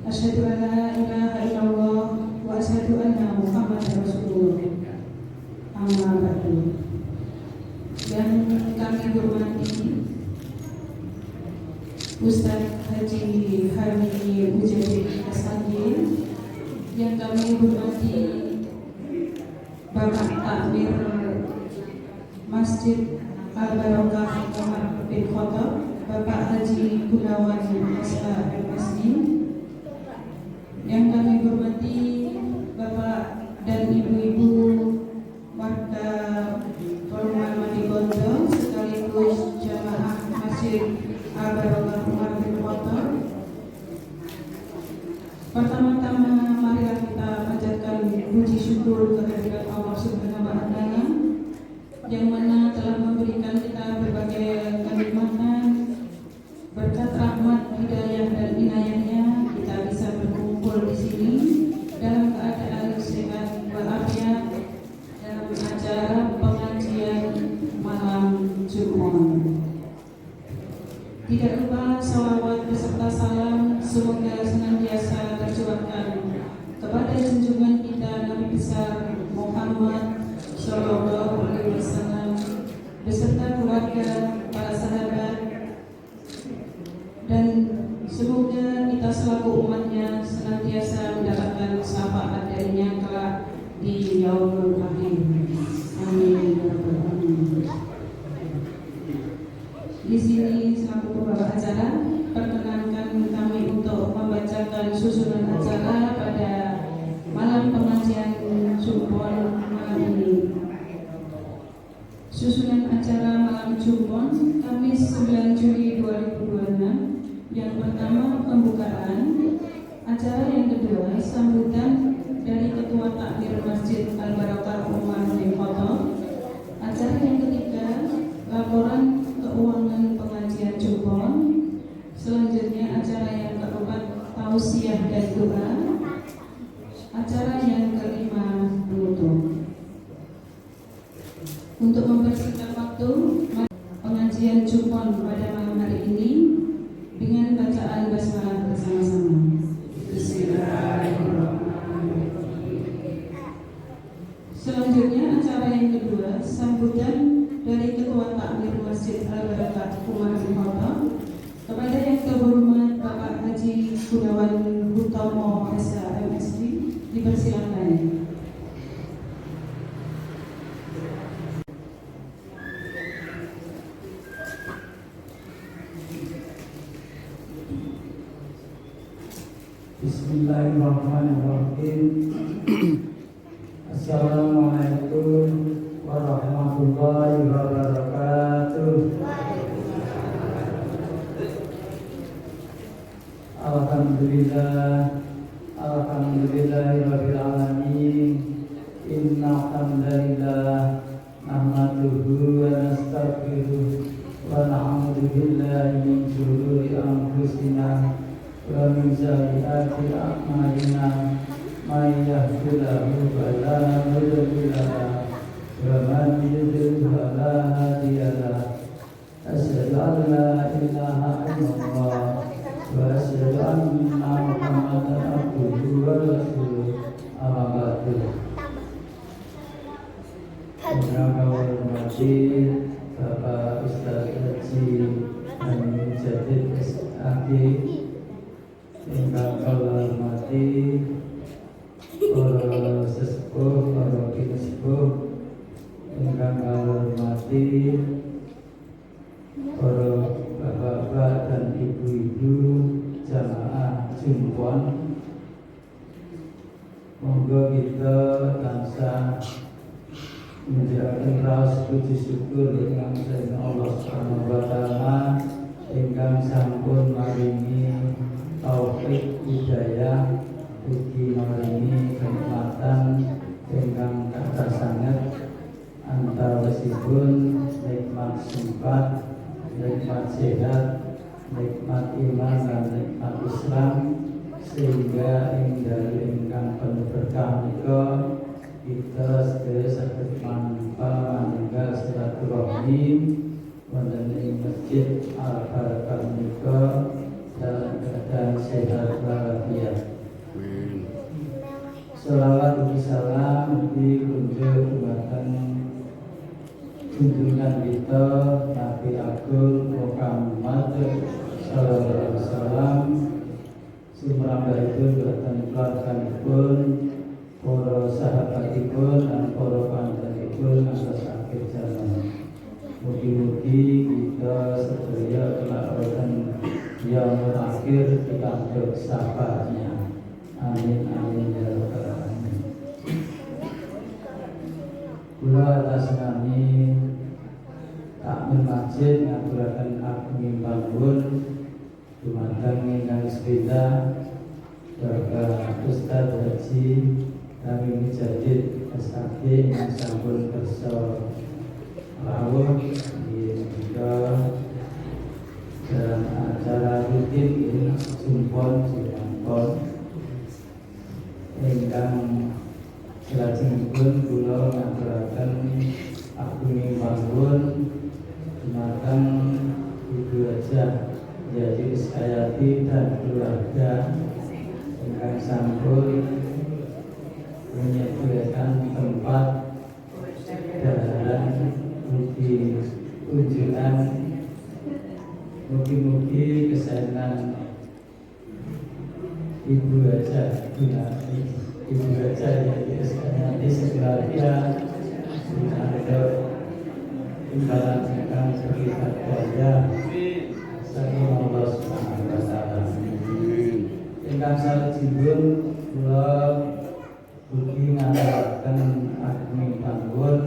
Asyhadu an la ilaha illallah wa asyhadu anna Muhammadar Rasulullah. Amma ba'du. Yang kami hormati Ustaz Haji Harni Mujahid SAG, yang kami hormati Bapak Takmir Masjid Al-Barakah Umar bin Khattab, Bapak Haji Gunawan SHMSI, yang kami hormati Bapak dan Ibu-ibu warga Perumahan Manigondo sekaligus jamaah Masjid Al-Barakah Umar bin Khattab. Pertama-tama marilah kita panjatkan puji syukur kehadirat Allah Subhanahu wa Ta'ala yang mana telah memberikan kita berbagai kenikmatan, berkat rahmat, hidayah dan inayahnya kita bisa berkumpul di sini dalam keadaan sehat walafiat dalam acara pengajian malam Jumat. Tidak lupa salawat beserta salam semoga senantiasa tercurahkan kepada junjungan kita Nabi besar Muhammad Sallallahu Alaihi Wasallam beserta keluarga, para sahabat, dan semoga kita selaku umatnya senantiasa mendapatkan syafaat darinya kelak di yaumul akhir. Amin. Di sini selaku pembawa acara, perkenankan kami untuk membacakan susunan acara pada malam pengajian Jumpon malam ini. Susunan acara malam Jumpon Kamis 9 Juli 2026. Yang pertama pembukaan, acara yang kedua sambutan dari Ketua Takmir Masjid Al-Barakah Umar bin Khattab, acara yang ketiga laporan keuangan pengajian Jumpon, selanjutnya acara yang keempat tausiah dan doa, acara yang kelima penutup. Untuk mempersingkat waktu, pengajian Jumpon pada malam hari ini dengan bacaan basmalah bersama-sama. Bismillahirrahmanirrahim. Selanjutnya acara yang kedua sambutan dari Ketua Takmir Masjid Al-Barakah Umar bin Khattab kepada yang terhormat Bapak Haji Gunawan Hutomo SHMSI, dipersilakan. Bismillahirrahmanirrahim. Assalamualaikum warahmatullahi wabarakatuh. Alhamdulillahirabbil alamin. Innal hamdalillah nahmaduhu wa nastaghfiruh wa na'udzu billahi min shururi anfusina wa min sayyiati a'malina may yahdihillahu فلا مضل له ومن يضلل فلا هادي له أشهد أن لا إله إلا الله وأشهد أن محمدا عبده ورسوله أما بعد. Yang kami hormati Bapak Ustaz Haji Amin Jadid SAG, yang kami hormati para sesepuh, para sepuh, yang kami hormati para bapak-bapak dan ibu-ibu jamaah Jumpuan. Monggo kita tansah menjadikan rasa puji syukur dengan Allah Subhanahu wa taala ingkang sampun maringi taufik hidayah ugi maringi kenikmatan ingkang kathah sanget antawisipun nikmat sempat, nikmat sehat, nikmat iman dan nikmat Islam, sehingga ingkang penuh berkah menika kita sedaya saged manunggal silaturahmi wonten ing Masjid Al-Barakah menika dalam keadaan sehat walafiat. Shalawat ugi salam ugi kunjuk dumateng junjungan kita Nabi Agung Muhammad sallallahu alaihi wasallam, sumrambahipun dumateng keluarganipun, para sahabatipun dan para panjenenganipun atas akhir zaman. Mugi-mugi kita sedaya kelak wonten yaumul akhir pikantuk syafaatnya. Amin amin ya rabbal alamin. Kula atas nami takmir masjid ngaturaken ageng panggung dumateng ingkang sepeda Bapak Ustaz Haji Amin Jadid SAG yang sampun kersa rawuh juga dalam acara rutin ini Jumpuan ingkang salajengipun kula ngaturaken agunging panggung dumateng Ibu Hajah Yati Iskayati dan keluarga ingkang sampun menyediakan tempat dan uji kunjungan. Mugi-mugi kesenangan Ibu Hajah Yati Iskayati sekeluarga ada imbalan ingkang sekitar daya saking Allah Subhanahu wa taala. Ingkang salajengipun kula ugi ngaturaken ageng panggung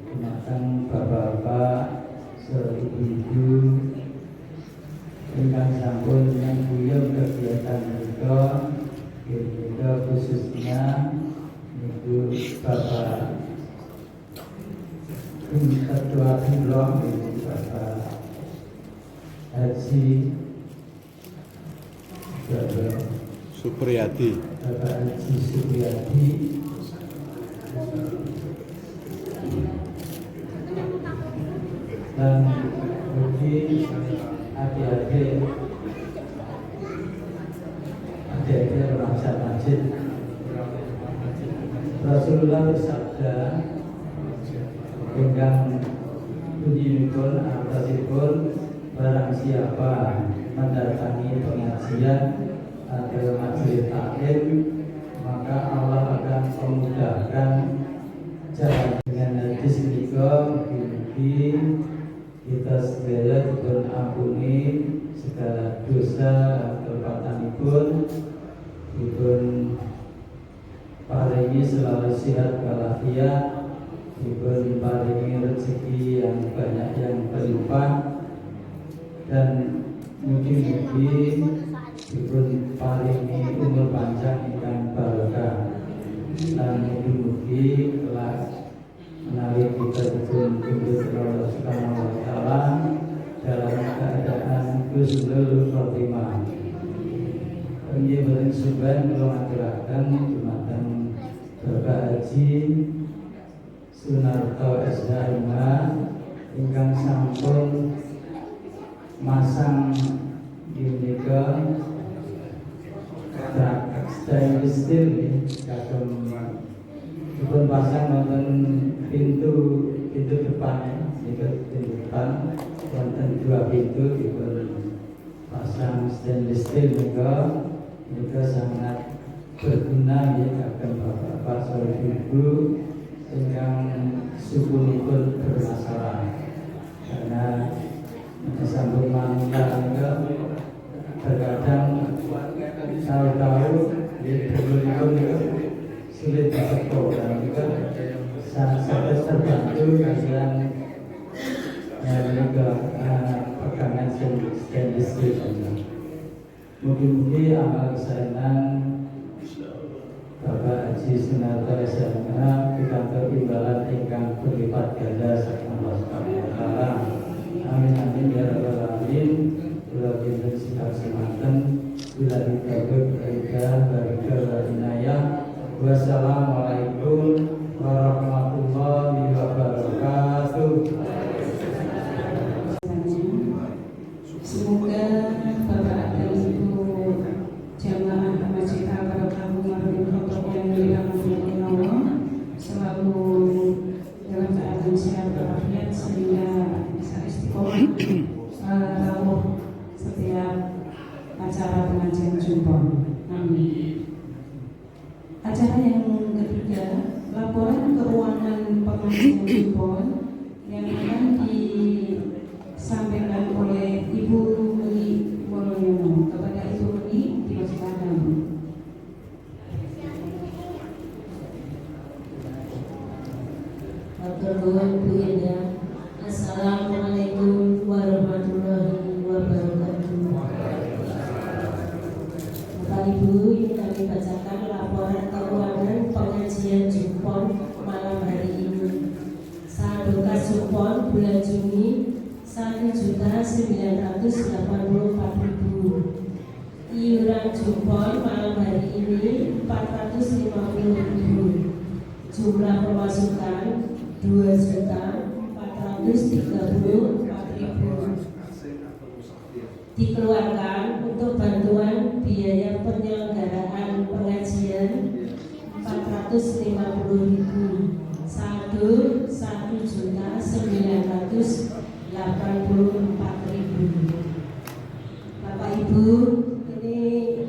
dumateng bapak-bapak ibu-ibu ingkang sampun nyambuyung kegiatan menika, khususnya Ibu Bapak Ketua Umroh Ibu Bapak Haji Supriyadi, Bapak Haji Supriyadi, dan bagi adik-adik remaja masjid. Rasulullah bersabda ingkang bunyiipun atasipun barang siapa mendatangi pengajian atau majelis taklim, maka Allah akan memudahkan jalan. Dengan hadis menika mugi kita sedaya dipun ampuni segala dosa dan kelemahanipun, dipun paringi selalu sehat walafiat, dipun paringi rezeki yang banyak yang berlimpah, dan mugi-mugi dipun paringi umur panjang ingkang barokah, dan mugi-mugi kelak menawi kita dipun tunjuk Allah Subhanahu wa taala dalam keadaan husnul khotimah. Inggih boten suban kula ngaturaken dumateng Bapak Haji Sunarto SHMH ingkang sampun masang punika stainless steel kagem dipun pasang wonten pintu depan pintu depan wonten 2 pintu dipun pasang stainless steel nika sangat berguna ya kagem bapak-bapak saudara ibu ingkang sukunipun bermasalah karena sambung manungsa nika terkadang tahu-tahu di sebelum sulit disetor dan juga sangat terbantu kalian juga pegangan stainless steel. Mungkin amal kesayangan Bapak Haji Sunarto SHMH pikantuk imbalan ingkang berlipat ganda saking Allah Subhanahu wa taala. Amin amin ya rabbal alamin. Kula kinten sikap semanten bila ditajuk ida barika wa inayah. Wassalamualaikum warahmatullahi wabarakatuh. Semoga Bapak dan Ibu jamaah Masjid Al-Barokah Umarul Khotob yang dirahmati Allah selalu dalam keadaan sehat walafiat sehingga bisa istiqomah rawuh setiap acara pengajian Jumpon. Amin. Acara yang ketiga, laporan keuangan pengajian Jumpon yang akan disampaikan oleh Ibu Meli Moloyono. Kepada Ibu Meli dipersilakan. Bu Indah. Assalamualaikum warahmatullahi wabarakatuh. Bapak Ibu, ini kami bacakan laporan keuangan pengajian Jumpon malam hari ini. Saldo kas Jumpon bulan Juni 1.984.000. Iuran Jumpon malam hari ini 450.000. Jumlah pemasukan 2.434.000 dikeluarkan untuk bantuan biaya penyelenggaraan pengajian 450.000. Saldo 1.984.000. Bapak Ibu, ini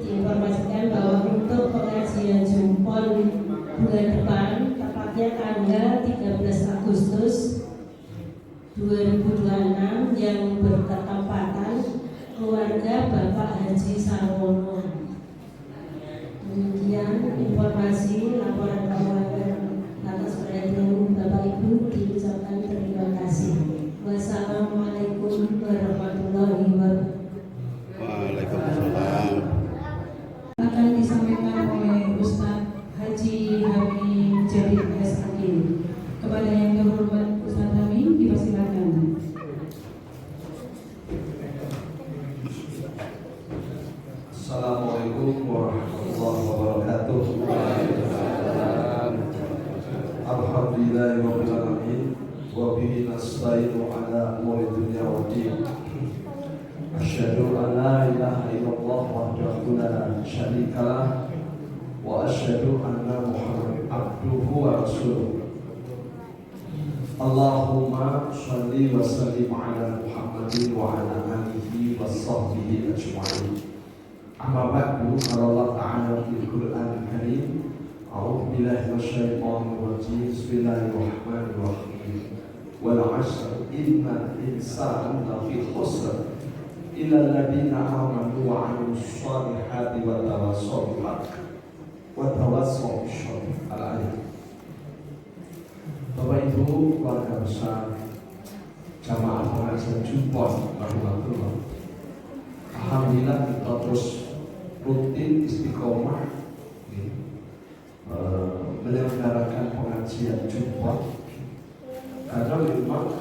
diinformasikan bahwa untuk pengajian Jumpon bulan depan tepatnya tanggal 13 Agustus 2026 yang bertepatan keluarga Bapak Haji Sarwono. Demikian informasi laporan keuangan. Atas perhatian Bapak Ibu diucapkan terima kasih. Wassalamualaikum warahmatullahi wabarakatuh. Waalaikumsalam. Akan disampaikan oleh Ustadz Haji Hamid Jadid SAG. Kepada yang terhormat Ustadz Hamid dipersilakan. Assalamualaikum warahmatullahi wabarakatuh. Alhamdulillahirabbil alamin wa bihi nasta'inu ala umuri dunya waddin. Asyhadu an la ilaha illallah wahdahu la syarika lah wa asyhadu anna Muhammadan abduhu wa rasuluh. Allahumma shalli wa sallim ala Muhammadin wa ala alihi wa sahbihi ajma'in. Amma ba'du, qala Allah ta'ala fil Qur'anil Karim, a'udzu billahi minasyaitonir rajim. Bismillahirrahmanirrahim. Wal 'asr innal insana lafi khusr illa alladziina aamanu wa 'amilus shalihati wa tawassaw bil haqqi wa tawassaw bis sabr. Al-ayat. Bapak Ibu keluarga besar jamaah pengajian Jumpon rahmatullah. Alhamdulillah kita terus rutin istiqomah menyelenggarakan pengajian Jumpon karena memang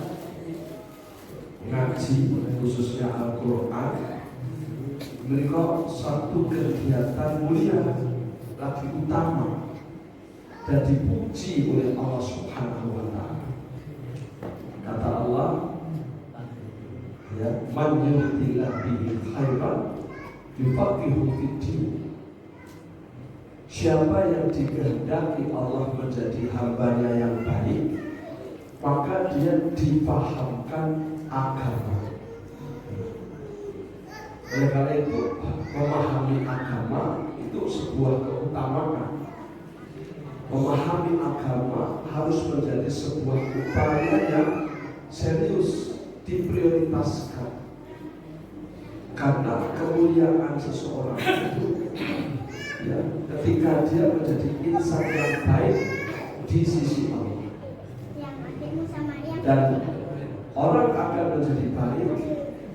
ngaji khususnya Al-Quran mereka satu kegiatan mulia lagi utama dan dipuji oleh Allah Subhanahu wa taala. Kata Allah, ya, man yuridillahu bihi khairan yufaqihu fid-din. Siapa yang dikehendaki Allah menjadi hambanya yang baik, maka dia dipahamkan agama. Oleh karena itu, memahami agama itu sebuah keutamaan. Memahami agama harus menjadi sebuah upaya yang serius, diprioritaskan. Karena kemuliaan seseorang itu, ya, ketika dia menjadi insan yang baik di sisi Allah. Dan orang akan menjadi baik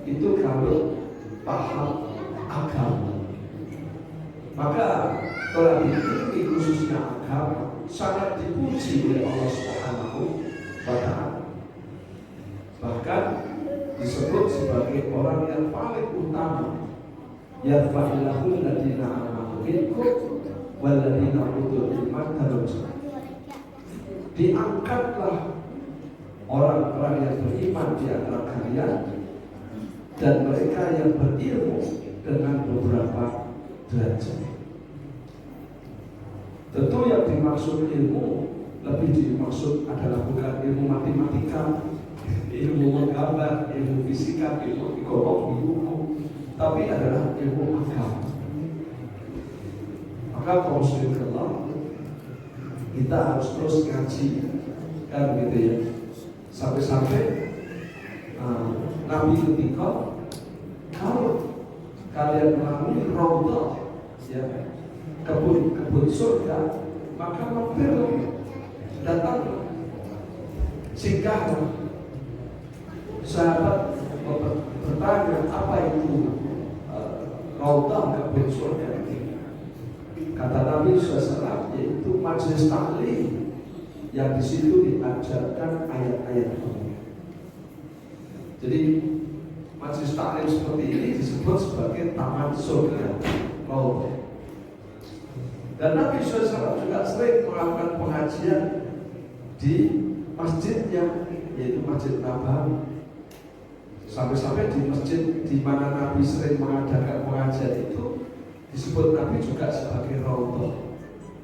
itu kalau paham agama. Maka tolak ini khususnya agama sangat dipuji oleh Allah Subhanahu wa taala. Bahkan disebut sebagai orang yang paling utama. Yarfa'illahu alladziina aamanu minkum walladziina utul ilma darajat. Diangkatlah orang-orang yang beriman di antara kalian dan mereka yang berilmu dengan beberapa derajat. Tentu yang dimaksud ilmu lebih dimaksud adalah bukan ilmu matematika, ilmu menggambar, ilmu fisika, ilmu ekonomi, hukum, tapi adalah ilmu agama. Maka kaum muslimin, kita harus terus ngaji, kan gitu ya. Sampai-sampai Nabi ketika kalau kalian melalui raudhah, ya, kebun surga, maka mampir datang singgah. Sahabat bertanya, apa itu raudhah kebun surga ini? Kata Nabi SAW, yaitu majelis taklim yang di situ diajarkan ayat-ayat Allah. Jadi majelis taklim seperti ini disebut sebagai taman surga, raudhah. Dan Nabi SAW juga sering melakukan pengajian di masjidnya, yaitu Masjid Nabawi. Sampai-sampai di masjid di mana Nabi sering mengadakan pengajian itu disebut Nabi juga sebagai raudhah,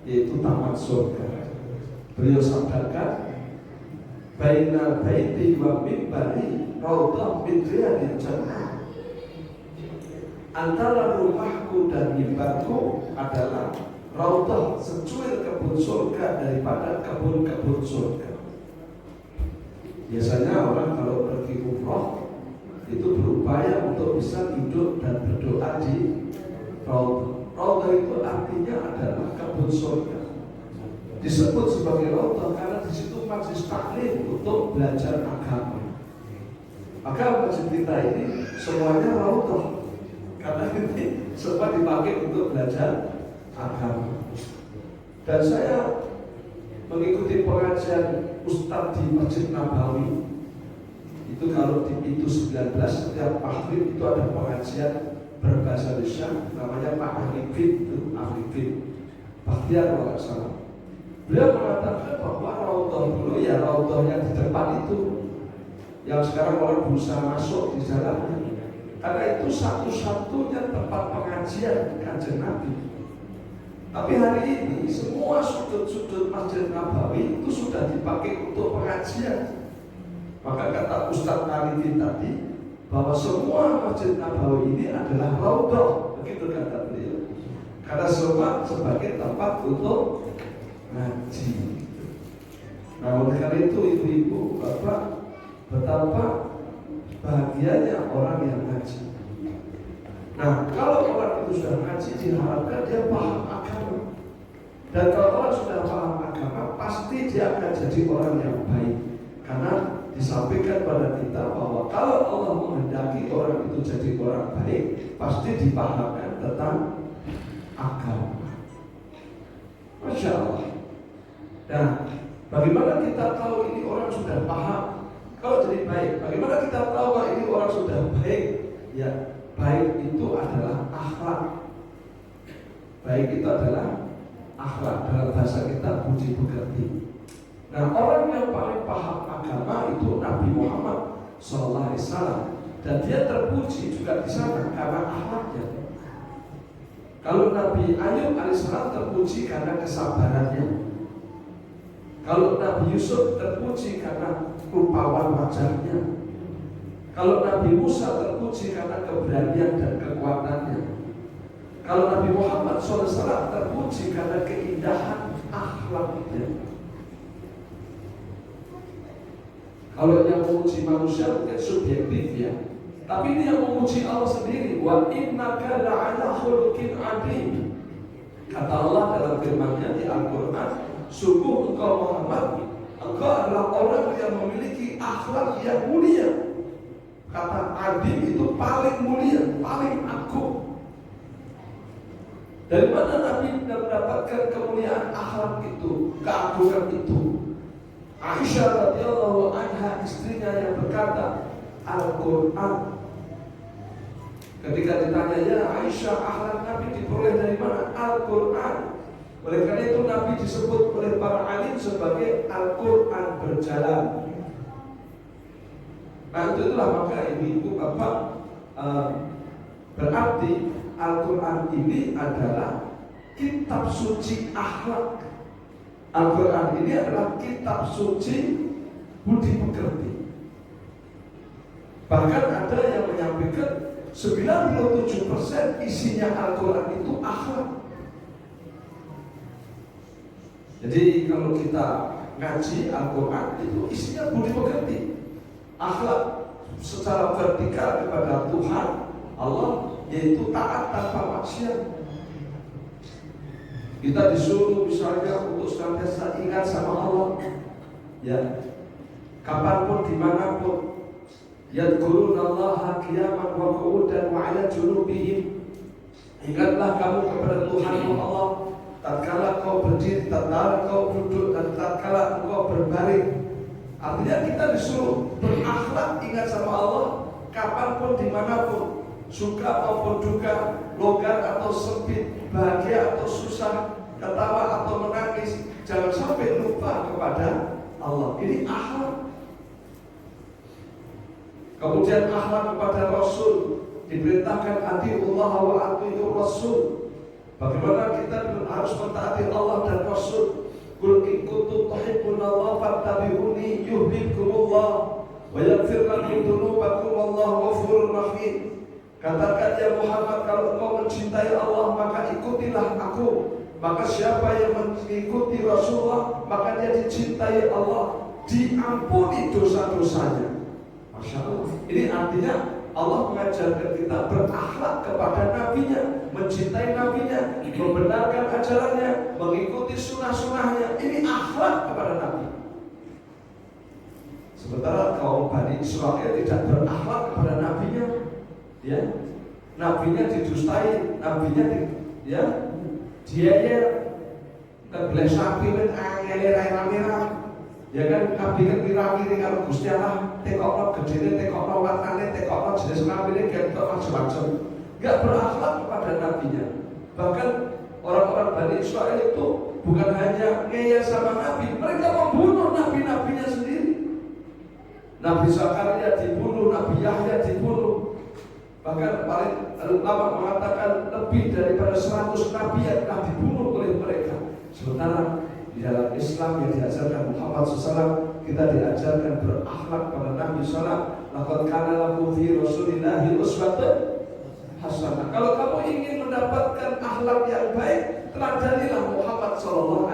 yaitu taman surga. Beliau sabdakan, baina baiti wa mimbari raudhah min riyadil jannah. Antara rumahku dan mimbarku adalah raudhah, secuil kebun surga daripada kebun-kebun surga. Biasanya orang kalau pergi umroh itu berupaya untuk bisa duduk dan berdoa di raudhah. Raudhah itu artinya adalah kebun surga. Disebut sebagai raudhah karena di situ majelis taklim untuk belajar agama. Maka masjid kita ini semuanya raudhah karena ini semua dipakai untuk belajar agama. Dan saya mengikuti pengajian Ustadz di Masjid Nabawi. Itu kalau di pintu 19 setiap maghrib itu ada pengajian berbahasa Indonesia, namanya Pak Arifin, itu Arifin Bakhtiar kalau nggak salah. Beliau mengatakan bahwa raudhah dulu ya raudhah yang di depan itu, yang sekarang orang berusaha masuk di dalamnya, karena itu satu-satunya tempat pengajian Kanjeng Nabi. Tapi hari ini semua sudut-sudut Masjid Nabawi itu sudah dipakai untuk pengajian. Maka kata Ustadz Arifin tadi bahwa semua Masjid Nabawi ini adalah raudhah, begitu kata beliau. Karena semua sebagai tempat untuk ngaji. Nah, oleh karena itu ibu-ibu, bapak, betapa bahagianya orang yang ngaji. Nah, kalau orang itu sudah ngaji, diharapkan dia paham agama. Dan kalau orang sudah paham agama, pasti dia akan jadi orang yang baik. Karena disampaikan pada kita bahwa kalau Allah menghendaki orang itu jadi orang baik, pasti dipahamkan tentang agama. Masya Allah. Nah, bagaimana kita tahu ini orang sudah paham kalau jadi baik? Bagaimana kita tahu bahwa ini orang sudah baik? Ya, baik itu adalah akhlak. Baik itu adalah akhlak, dalam bahasa kita budi pekerti. Nah, orang yang paling paham agama itu Nabi Muhammad SAW, dan dia terpuji juga di sana karena akhlaknya. Kalau Nabi Ayub alaihissalam terpuji karena kesabarannya. Kalau Nabi Yusuf terpuji karena rupawan wajahnya. Kalau Nabi Musa terpuji karena keberanian dan kekuatannya. Kalau Nabi Muhammad SAW terpuji karena keindahan akhlaknya. Kalau yang memuji manusia mungkin subjektif ya, tapi ini yang memuji Allah sendiri. Wa innaka la'ala khuluqin 'adzim. Kata Allah dalam firman-Nya di Al-Qur'an, sungguh engkau Muhammad, engkau adalah orang yang memiliki akhlak yang mulia. Kata adzim itu paling mulia, paling agung. Dari mana Nabi mendapatkan kemuliaan akhlak itu, keagungan itu? Aisyah radhiyallahu anha, istrinya yang berkata, Al-Quran. Ketika ditanya, ya Aisyah, akhlak Nabi diperoleh dari mana? Al-Quran. Oleh karena itu Nabi disebut oleh para alim sebagai Al-Quran berjalan. Nah itulah maka ibu bapak, berarti Al-Quran ini adalah kitab suci akhlak. Al-Quran ini adalah kitab suci budi pekerti. Bahkan ada yang menyampaikan 97% isinya Al-Quran itu akhlak. Jadi kalau kita ngaji Al-Quran itu isinya budi pekerti, akhlak secara vertikal kepada Tuhan Allah, yaitu taat tanpa maksiat. Kita disuruh misalnya untuk senantiasa ingat sama Allah, ya, kapanpun dimanapun. Yadkurunallaha qiyaman wa qu'udan wa 'ala junubihim. Ingatlah kamu kepada Tuhanmu Allah tatkala kau berdiri, tatkala kau duduk, dan tatkala engkau berbaring. Artinya kita disuruh berakhlak, ingat sama Allah kapanpun dimanapun, suka maupun duka, longgar atau sempit, bahagia atau susah, ketawa atau menangis, jangan sampai lupa kepada Allah. Ini akhlak. Kemudian akhlak kepada Rasul, diperintahkan atiullah wa atiur Rasul. Bagaimana kita harus mentaati Allah dan Rasul. Qul in kuntum tuhibbunallaha fattabi'uni yuhibbukumullah wa yaghfir lakum dzunubakum wallahu ghafurur rahim. Katakan ya Muhammad, kalau engkau mencintai Allah maka ikutilah aku. Maka siapa yang mengikuti Rasulullah maka dia dicintai Allah, diampuni dosa-dosanya. Masya Allah. Ini artinya Allah mengajarkan kita berakhlak kepada nabinya, mencintai nabinya, membenarkan ajarannya, mengikuti sunnah-sunnahnya. Ini akhlak kepada nabi. Sementara kaum Bani Israel tidak berakhlak kepada nabinya, ya, nabinya didustai, nabinya diayer, kebelah sapi men angel rai-rai. Ya kan, nabi kan kira-kira kalau Gusti Allah tekokno gedene, tekokno warnane, tekokno jenis kelaminnya, ketok macam-macam. Enggak berakhlak kepada nabinya. Bahkan orang-orang Bani Israel itu bukan hanya ngeyel sama nabi, mereka membunuh nabi-nabinya sendiri. Nabi Zakaria dibunuh, Nabi Yahya dibunuh. Bahkan paling ulama mengatakan lebih daripada 100 nabi yang telah dibunuh oleh mereka. Sementara di dalam Islam yang diajarkan Muhammad SAW, kita diajarkan berakhlak pada Nabi SAW. Laqad kana lakum fi Rasulillahi uswatun hasanah. Kalau kamu ingin mendapatkan akhlak yang baik, teladanilah Muhammad SAW.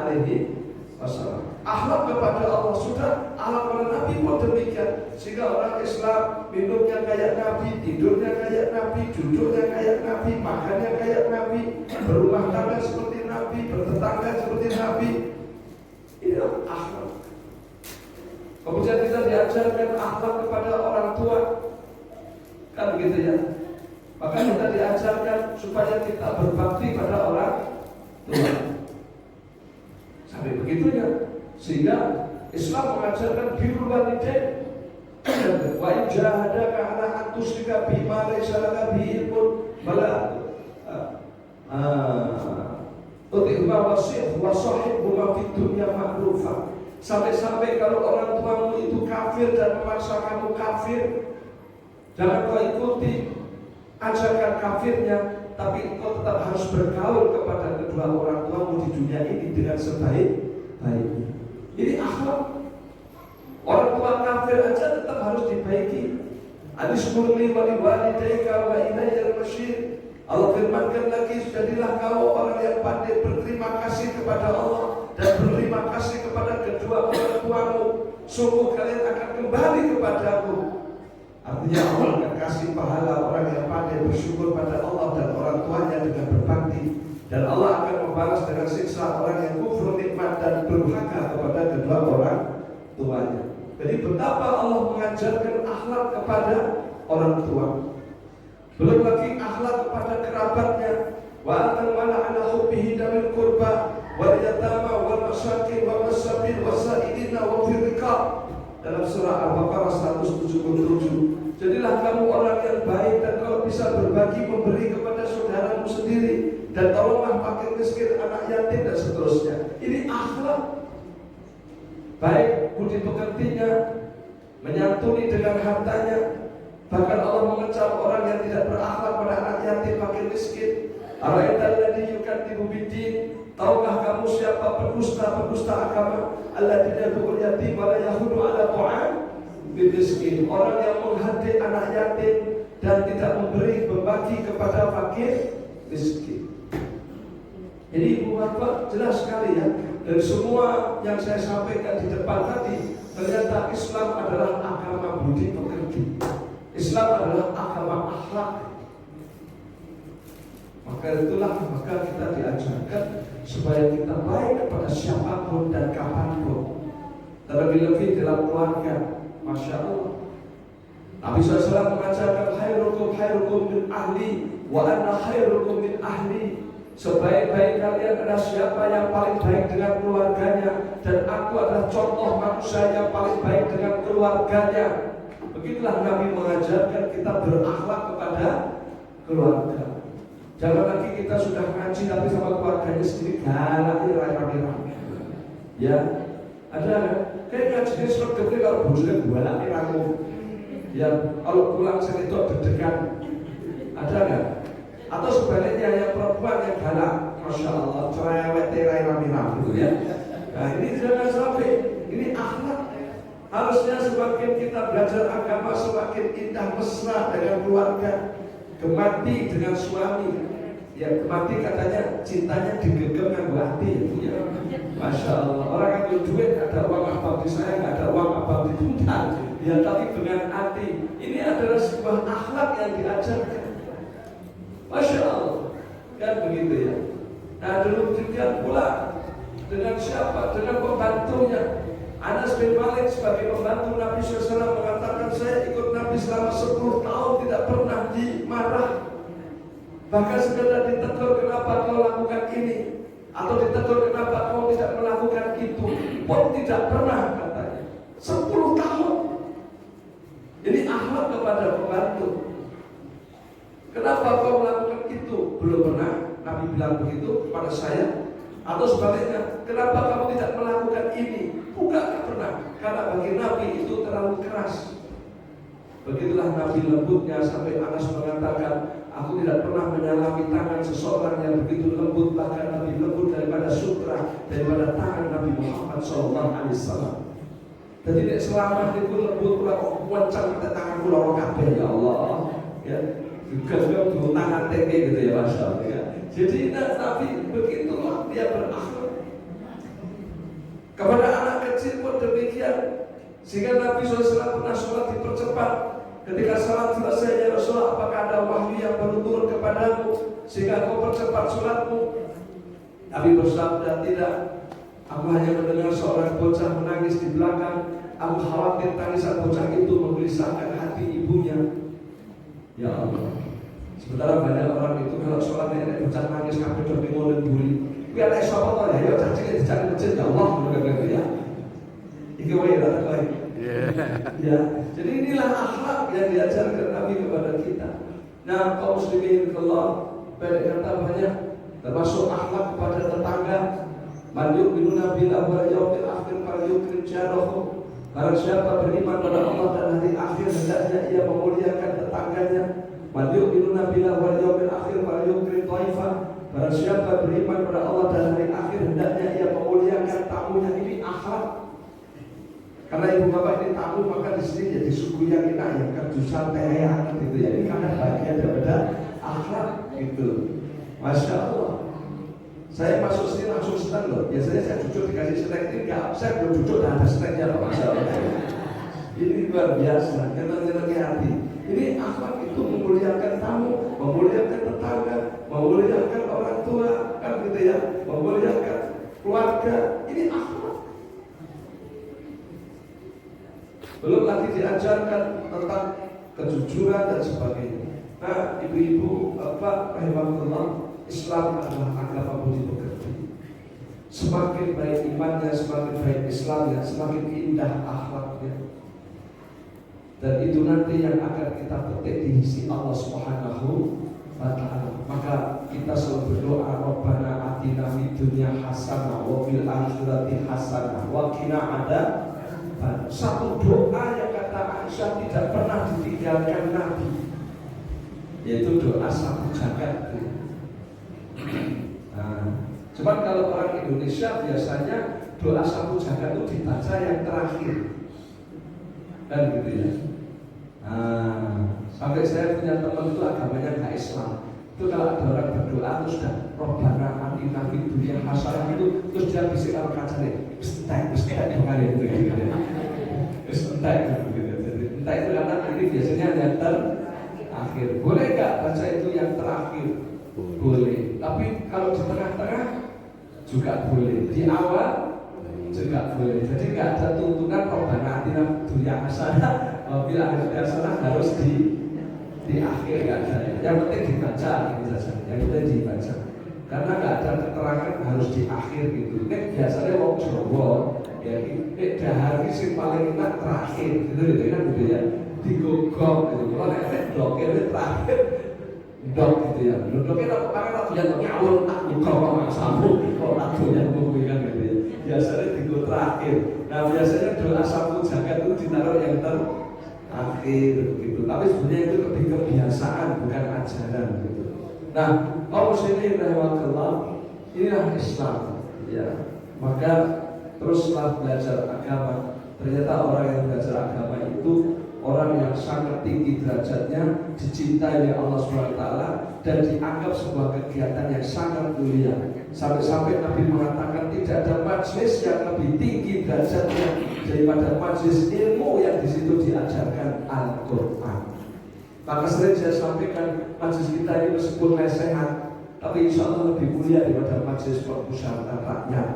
Akhlak kepada Allah sudah, akhlak kepada Nabi pun demikian. Sehingga orang Islam minumnya kayak Nabi, tidurnya kayak Nabi, duduknya kayak Nabi, makannya kayak Nabi, berumah tangga seperti Nabi, bertetangga seperti Nabi. Ini akhlak. Kemudian kita diajarkan akhlak kepada orang tua, kan begitu ya. Maka kita diajarkan supaya kita berbakti pada orang tua. Sampai begitunya. Sehingga Islam mengajarkan birrul walidain. Wa in jahadaka 'ala an tusyrika bima laysa laka bihi ilmun fala Utihuma wasih wasahibuma fid dunya ma'rufa. Sampai-sampai kalau orang tuamu itu kafir dan memaksa kamu kafir, jangan kau ikuti ajakan kafirnya, tapi kau tetap harus bergaul kepada kedua orang tuamu di dunia ini dengan sebaik-baiknya. Ini akhlak. Orang tua kafir aja tetap harus dibaiki. Anishkurli waliwalidayka wa ilayyal masyir. Allah firmankan lagi, jadilah kau orang yang pandai berterima kasih kepada Allah dan berterima kasih kepada kedua orang tuamu. Sungguh kalian akan kembali kepadaku. Artinya Allah akan kasih pahala orang yang pandai bersyukur pada Allah dan orang tuanya dengan berbakti. Dan Allah akan membalas dengan siksa orang yang kufur nikmat dan durhaka kepada kedua orang tuanya. Jadi betapa Allah mengajarkan akhlak kepada orang tua. Belum lagi akhlak kepada kerabatnya. Wa atal mala ala hubbihi dawil qurba wal yatama wal masakin wa masabil wasaidina wa firqab. Dalam surah Al-Baqarah 177. Jadilah kamu orang yang baik dan kalau bisa berbagi memberi kepada saudaramu sendiri dan tolonglah fakir miskin, anak yatim dan seterusnya. Ini akhlak baik budi pekertinya, menyantuni dengan hartanya. Bahkan Allah mengecam orang yang tidak berakhlak pada anak yatim, fakir miskin. Ara'aital ladzi yukadzibu biddin. Tahukah kamu siapa pendusta agama? Alladzina yad'ul yatim wa la yahudu 'ala ta'am miskin. Orang yang menghadir anak yatim dan tidak berbagi kepada fakir miskin. Jadi ibu bapak jelas sekali ya, dari semua yang saya sampaikan di depan tadi, ternyata Islam adalah agama budi pekerti. Islam adalah agama akhlak. Maka kita diajarkan supaya kita baik kepada siapapun dan kapanpun. Terlebih-lebih dalam keluarga. Masya Allah. Nabi SAW mengajarkan khairukum min ahli wa anna khairukum min ahli. Sebaik-baik kalian adalah siapa yang paling baik dengan keluarganya, dan aku adalah contoh manusia yang paling baik dengan keluarganya. Begitulah Nabi mengajarkan kita berakhlak kepada keluarga. Jangan lagi kita sudah ngaji tapi sama keluarganya sendiri galak rame-rame. Ya, ada kayak ngajinya surat gede kalau bosnya galak rame. Ya, kalau pulang sini itu deg-degan. Ada nggak? Atau sebaliknya yang perempuan yang galak, masya Allah, cerewet rame-rame gitu ya. Nah ini jangan sampai, ini akhlak. Harusnya semakin kita belajar agama, semakin indah mesra dengan keluarga. Gemati dengan suami. Ya gemati katanya cintanya digegem dengan hati ya. Masya Allah. Orang yang punya duit ada uang abadi saya, nggak ada uang abadi bukan. Ya tapi dengan hati. Ini adalah sebuah akhlak yang diajarkan. Masya Allah. Kan begitu ya. Nah dulu demikian pula dengan siapa? Dengan pembantunya. Anas bin Malik sebagai pembantu Nabi SAW mengatakan, saya ikut Nabi selama 10 tahun tidak pernah dimarah. Bahkan sekedar ditegur kenapa kau lakukan ini, atau ditegur kenapa kau tidak melakukan itu, pun tidak pernah katanya. 10 tahun. Ini akhlak kepada pembantu. Kenapa kau melakukan itu? Belum pernah Nabi bilang begitu kepada saya. Atau sebaliknya, kenapa kamu tidak melakukan ini? Bukan pernah, karena bagi Nabi itu terlalu keras. Begitulah Nabi lembutnya sampai Anas mengatakan, aku tidak pernah menyalami tangan seseorang yang begitu lembut, bahkan Nabi lembut daripada sutra, daripada tangan Nabi Muhammad SAW. Jadi selama itu lembut, kalau wancang pada tangan pulau kabeh ya Allah, ya juga tangan teke gitu ya Masya Allah. Ya. Jadi Nabi begitulah dia berakhlak. Kepada anak kecil pun demikian. Sehingga Nabi SAW pernah sholat dipercepat. Ketika sholat selesai, ya Rasulullah, apakah ada wahyu yang baru turun kepadamu sehingga kau percepat sholatmu? Nabi bersabda, tidak. Aku hanya mendengar seorang bocah menangis di belakang. Aku khawatir tangisan bocah itu menggelisahkan hati ibunya. Ya Allah. Sementara banyak orang itu kalau sholat nenek bocah nangis kabeh do bingung dan buri. Kuwi ana sapa to ya? Ya cacing dicari masjid ya Allah ngono ya. Iki wae rata wae. Ya. Jadi inilah akhlak yang diajarkan Nabi kepada kita. Nah, kaum muslimin Allah banyak kata banyak, termasuk akhlak kepada tetangga. Man yu'minuna billahi wal yawmil akhir falyukrim jarahu. Barang siapa beriman pada Allah dan hari akhir, hendaknya ia memuliakan tetangganya. Man yu'minuna billahi wal yawmil akhir falyukrim dhaifah. Barang siapa beriman pada Allah dan hari akhir, hendaknya ia memuliakan tamunya. Ini akhlak. Karena ibu bapak ini tamu, maka di sini jadi suku yang enak, yang kerjusan terean gitu ya. Ini karena bagian daripada akhlak gitu. Masya Allah. Saya masuk sini langsung senang loh. Biasanya saya duduk dikasih snack, ini enggak, saya belum duduk dan ada snacknya loh. Masya Allah. Ini luar biasa, nyenang-nyenangnya hati. Ini akhlak itu memuliakan tamu, memuliakan tetangga, memuliakan orang tua, kan gitu ya, memuliakan keluarga. Ini akhlak. Belum lagi diajarkan tentang kejujuran dan sebagainya. Nah, ibu-ibu, bapak, rahimahullah, Islam adalah agama budi pekerti. Semakin baik imannya, semakin baik Islamnya, semakin indah akhlaknya. Dan itu nanti yang akan kita petik di sisi Allah Subhanahu wa ta'ala. Maka kita selalu berdoa, Rabbana atina fid dunya hasanah wa fil akhirati hasanah wa qina adzabannar. Satu doa yang kata Aisyah tidak pernah ditinggalkan Nabi, yaitu doa sapu jagat. Nah, cuman kalau orang Indonesia biasanya doa sapu jagat itu dibaca yang terakhir, kan gitu ya. Nah, sampai saya punya teman itu agamanya nggak Islam. Itu kalau ada orang berdoa terus sudah Robbana atina fid dunya hasanah itu, terus dia bisik kalau kacanya entek kemarin itu gitu. Entek gitu. Jadi entek itu karena ini biasanya yang terakhir. Boleh nggak baca itu yang terakhir? Boleh. Tapi kalau di tengah-tengah juga boleh. Di awal juga boleh. Jadi nggak ada tuntunan Robbana atina fid dunya hasanah, bila hasanah harus di akhir, nggak ada. Yang penting dibaca gitu saja. Yang penting dibaca. Karena nggak ada keterangan harus di akhir gitu. Ini biasanya wong Jawa ya, dahar sing paling enak terakhir gitu kan gitu ya. Digogok gitu. Kalau nek dokter terakhir dok gitu ya. Dokter apa pakai yang nyawur tak buka kok sambung kok tak yang buku kan gitu ya. Biasanya digo terakhir. Nah, biasanya doa sapu jagat itu ditaruh yang terakhir gitu. Tapi sebenarnya itu lebih kebiasaan bukan ajaran gitu. Nah, kaum muslimin rahimahullah, inilah Islam ya. Maka teruslah belajar agama. Ternyata orang yang belajar agama itu orang yang sangat tinggi derajatnya, dicintai oleh Allah SWT, dan dianggap sebuah kegiatan yang sangat mulia. Sampai-sampai Nabi mengatakan tidak ada majelis yang lebih tinggi derajatnya daripada majelis ilmu yang di situ diajarkan Al-Quran. Maka sering saya sampaikan, majelis kita ini meskipun lesehan, tapi insya Allah lebih mulia daripada majelis permusyawaratan rakyat.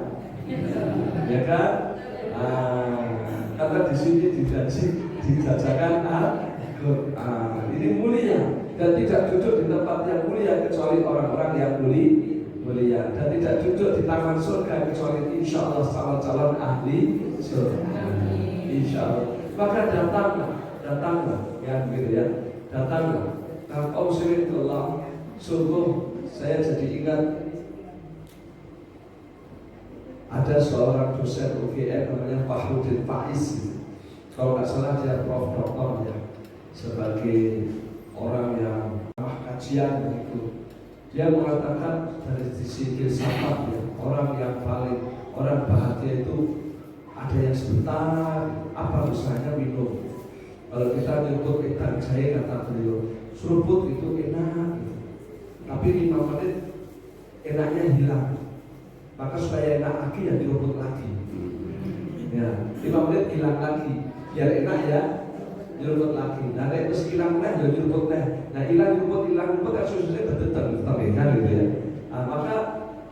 Ya kan? Karena di sini dijajakan Al-Quran. Ini mulia dan tidak duduk di tempat yang mulia kecuali orang-orang yang mulia, dan tidak duduk di taman surga kecuali insya Allah calon-calon ahli surga. Insya Allah. Maka datanglah, ya begitu ya. Datanglah. Nah, kaum muslimin Allah, sungguh saya jadi ingat ada seorang dosen UGM namanya Fahrudin Faiz. Kalau nggak salah dia prof doktor ya, sebagai orang yang ramah kajian begitu. Dia mengatakan dari sisi filsafat ya, orang bahagia itu ada yang sebentar, apa usahanya minum. Kalau kita nyebut ikan jahe, kata beliau, seruput itu enak, tapi 5 menit enaknya hilang. Maka supaya enak lagi ya diruput lagi. Ya, 5 menit hilang lagi, biar enak ya diruput lagi. Nah, nek wis hilang neh ya diruput neh. Nah, hilang diruput kan susahnya terdeter kan gitu ya. Nah, maka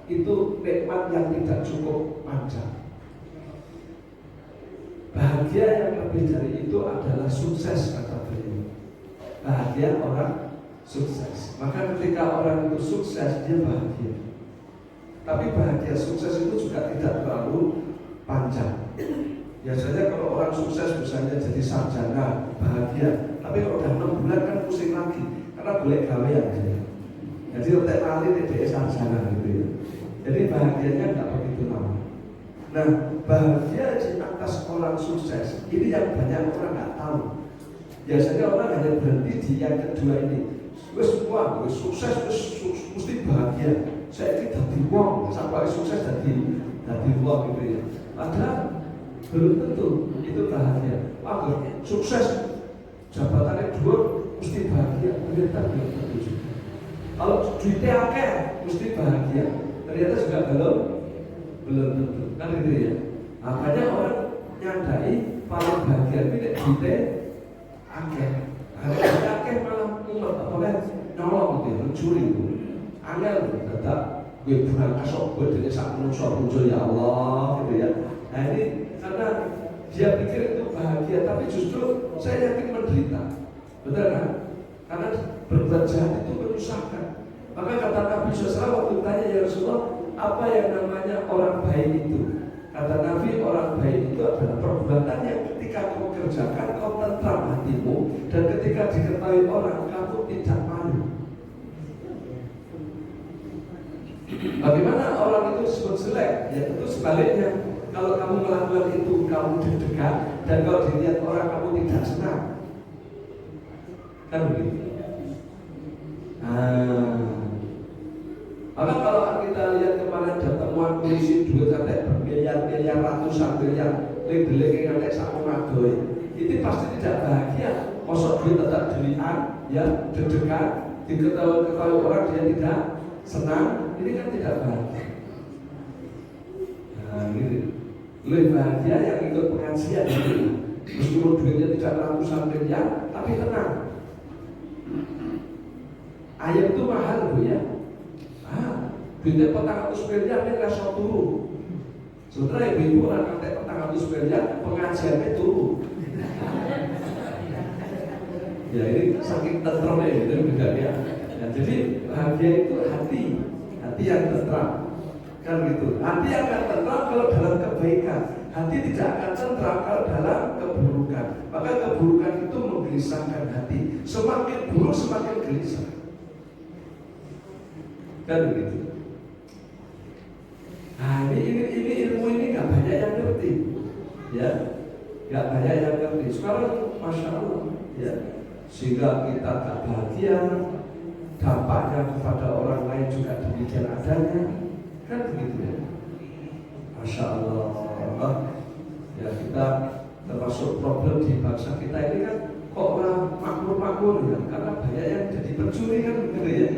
itu nikmat yang tidak cukup panjang. Bahagia yang lebih dari itu adalah sukses, kata beliau. Bahagia orang sukses. Maka ketika orang itu sukses, dia bahagia. Tapi bahagia sukses itu juga tidak terlalu panjang. Biasanya kalau orang sukses misalnya jadi sarjana, bahagia. Tapi kalau udah 6 bulan kan pusing lagi, karena boleh gawean. Jadi otak lali TDS sarjana gitu ya. Jadi bahagianya nggak begitu lama. Nah, bahagia di atas orang sukses ini yang banyak orang nggak tahu. Biasanya orang hanya berhenti di yang kedua ini. Wes semua, wes sukses, mesti bahagia. Saya ini dadi wong, sampai sukses dadi wong gitu ya. Padahal belum tentu itu bahagia. Sukses jabatannya dhuwur mesti bahagia, ternyata belum tentu juga. Kalau duitnya akeh mesti bahagia, ternyata juga belum tentu. Kan gitu ya. Makanya orang nyadai paling bahagia itu duitnya akeh. Duitnya akeh malah mumet, apalagi nyolong gitu ya, mencuri itu. Angel tetap gue bukan kasok gue dari sak muncul ya Allah gitu ya. Nah ini karena dia pikir itu bahagia, tapi justru saya yakin menderita. Betul kan? Karena berbuat jahat itu menyusahkan. Maka kata Nabi SAW waktu tanya ya Rasulullah, apa yang namanya orang baik itu? Kata Nabi, orang baik itu adalah perbuatan yang ketika kamu kerjakan kau tentram hatimu, dan ketika diketahui orang kamu tidak malu. Bagaimana orang itu disebut jelek? Ya tentu sebaliknya. Kalau kamu melakukan itu kamu deg-degan, dan kalau dilihat orang kamu tidak senang. Kan begitu. Maka kalau kita lihat kemarin ada temuan polisi duit sampai bermiliar-miliar, ratusan miliar, lebih-lebih sampai satu madoi, itu pasti tidak bahagia. Masuk duit tetap dilihat, ya deg-degan, diketahui orang dia tidak senang, ini kan tidak bahagia. Nah, ini lebih bahagia yang ikut pengajian itu, meskipun duitnya tidak ratusan miliar, tapi tenang. Ayam itu mahal bu ya. Duitnya 400 miliar ini rasa turu. Sementara ibu-ibu orang nanti 400 miliar pengajiannya turu. Ya ini saking tentremnya gitu beda ya. Nah, jadi bahagia itu hati yang tentram. Kan gitu. Hati akan tentram kalau dalam kebaikan. Hati tidak akan tentram kalau dalam keburukan. Maka keburukan itu menggelisahkan hati. Semakin buruk semakin gelisah. Kan begitu. Nah ini ilmu ini nggak banyak yang ngerti, ya, nggak banyak yang ngerti. Sekarang masya Allah, ya, sehingga kita tak bahagia, dampaknya kepada orang lain juga demikian adanya, kan begitu ya. Masya Allah, ya kita termasuk problem di bangsa kita ini kan kok orang makmur ya, karena banyak yang jadi pencuri kan begitu ya.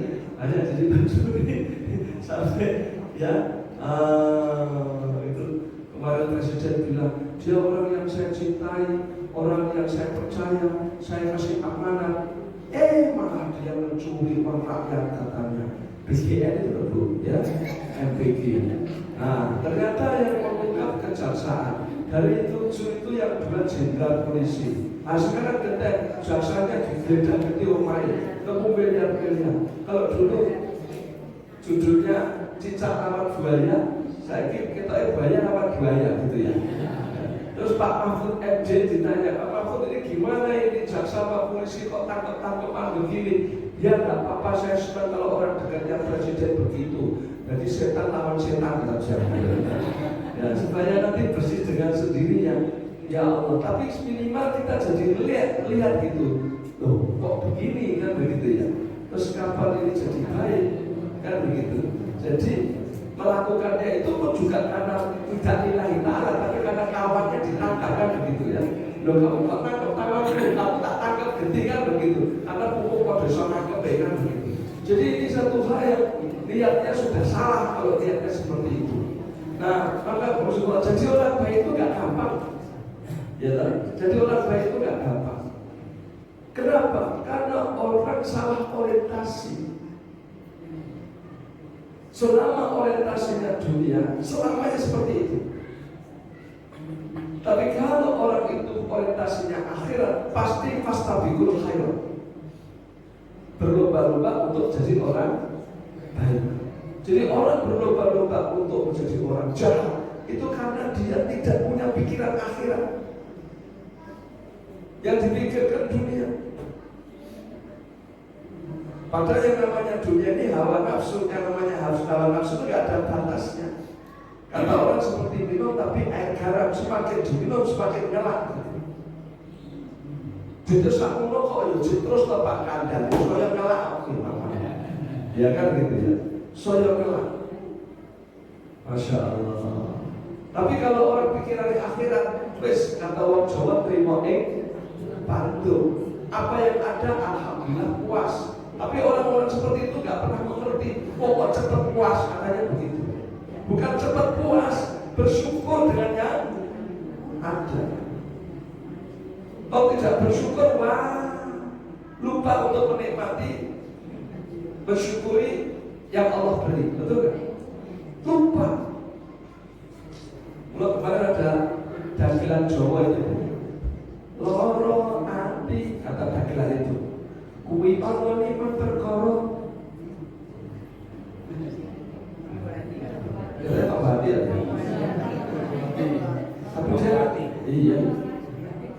Ada jadi pencuri sampai ya itu kemarin presiden bilang dia orang yang saya cintai, orang yang saya percaya, saya kasih amanah, malah dia mencuri uang rakyat katanya. BGN itu dulu ya, MPG. Nah ternyata yang mengungkap kejaksaan dari 7 itu yang 2 jenderal polisi. Nah sekarang ketek jaksanya digeledah gede umai miliar. Kalau dulu judulnya cicak lawan buaya, saya kira kita buaya lawan buaya gitu ya. Terus Pak Mahfud MD ditanya, Pak Mahfud ini gimana ini jaksa Pak polisi kok tangkap-tangkapan begini? Ya nggak apa-apa, saya senang kalau orang dekatnya presiden begitu. Jadi setan lawan setan saja. Ya supaya nanti bersih dengan sendirinya. Ya Allah, tapi minimal kita jadi lihat gitu. Loh, kok begini kan begitu ya. Terus kapan ini jadi baik kan begitu. Jadi melakukannya itu juga karena tidak lillahi ta'ala, tapi karena kawannya ditangkap kan begitu ya. Loh kamu kok tangkap kawanmu, kamu tak tangkap gede kan begitu. Karena pupuk kok bisa nangkep kan begitu. Jadi ini satu hal yang lihatnya sudah salah kalau lihatnya seperti itu. Nah maka Rasulullah, jadi orang baik itu gak gampang. Ya kan? Jadi orang baik itu gak gampang. Kenapa? Karena orang salah orientasi. Selama orientasinya dunia, selamanya seperti itu. Tapi kalau orang itu orientasinya akhirat, pasti fastabiqul khairat. Berlomba-lomba untuk jadi orang baik. Jadi orang berlomba-lomba untuk menjadi orang jahat itu karena dia tidak punya pikiran akhirat. Yang dipikirkan dunia. Padahal yang namanya dunia ini hawa nafsu, yang namanya hawa nafsu itu nggak ada batasnya. Kata orang seperti minum, tapi air garam semakin diminum semakin ngelak. Jadi sakmono kok ya terus lepak kandang, soalnya ngelak ya kan gitu ya, soalnya ngelak. Masya Allah. Tapi kalau orang pikiran di akhirat, wes kata orang Jawa terima bantu. Apa yang ada alhamdulillah puas. Tapi orang-orang seperti itu nggak pernah mengerti. Kok cepat puas katanya begitu. Bukan cepat puas, bersyukur dengan yang ada. Kalau tidak bersyukur, wah, lupa untuk menikmati, bersyukuri yang Allah beri, betul kan? Lupa. Mulai kemarin ada dagelan Jawa itu, loro ati kata dagelan itu, kuwi ono liman perkara. Ya Pak Badi ya. Tapi saya iya.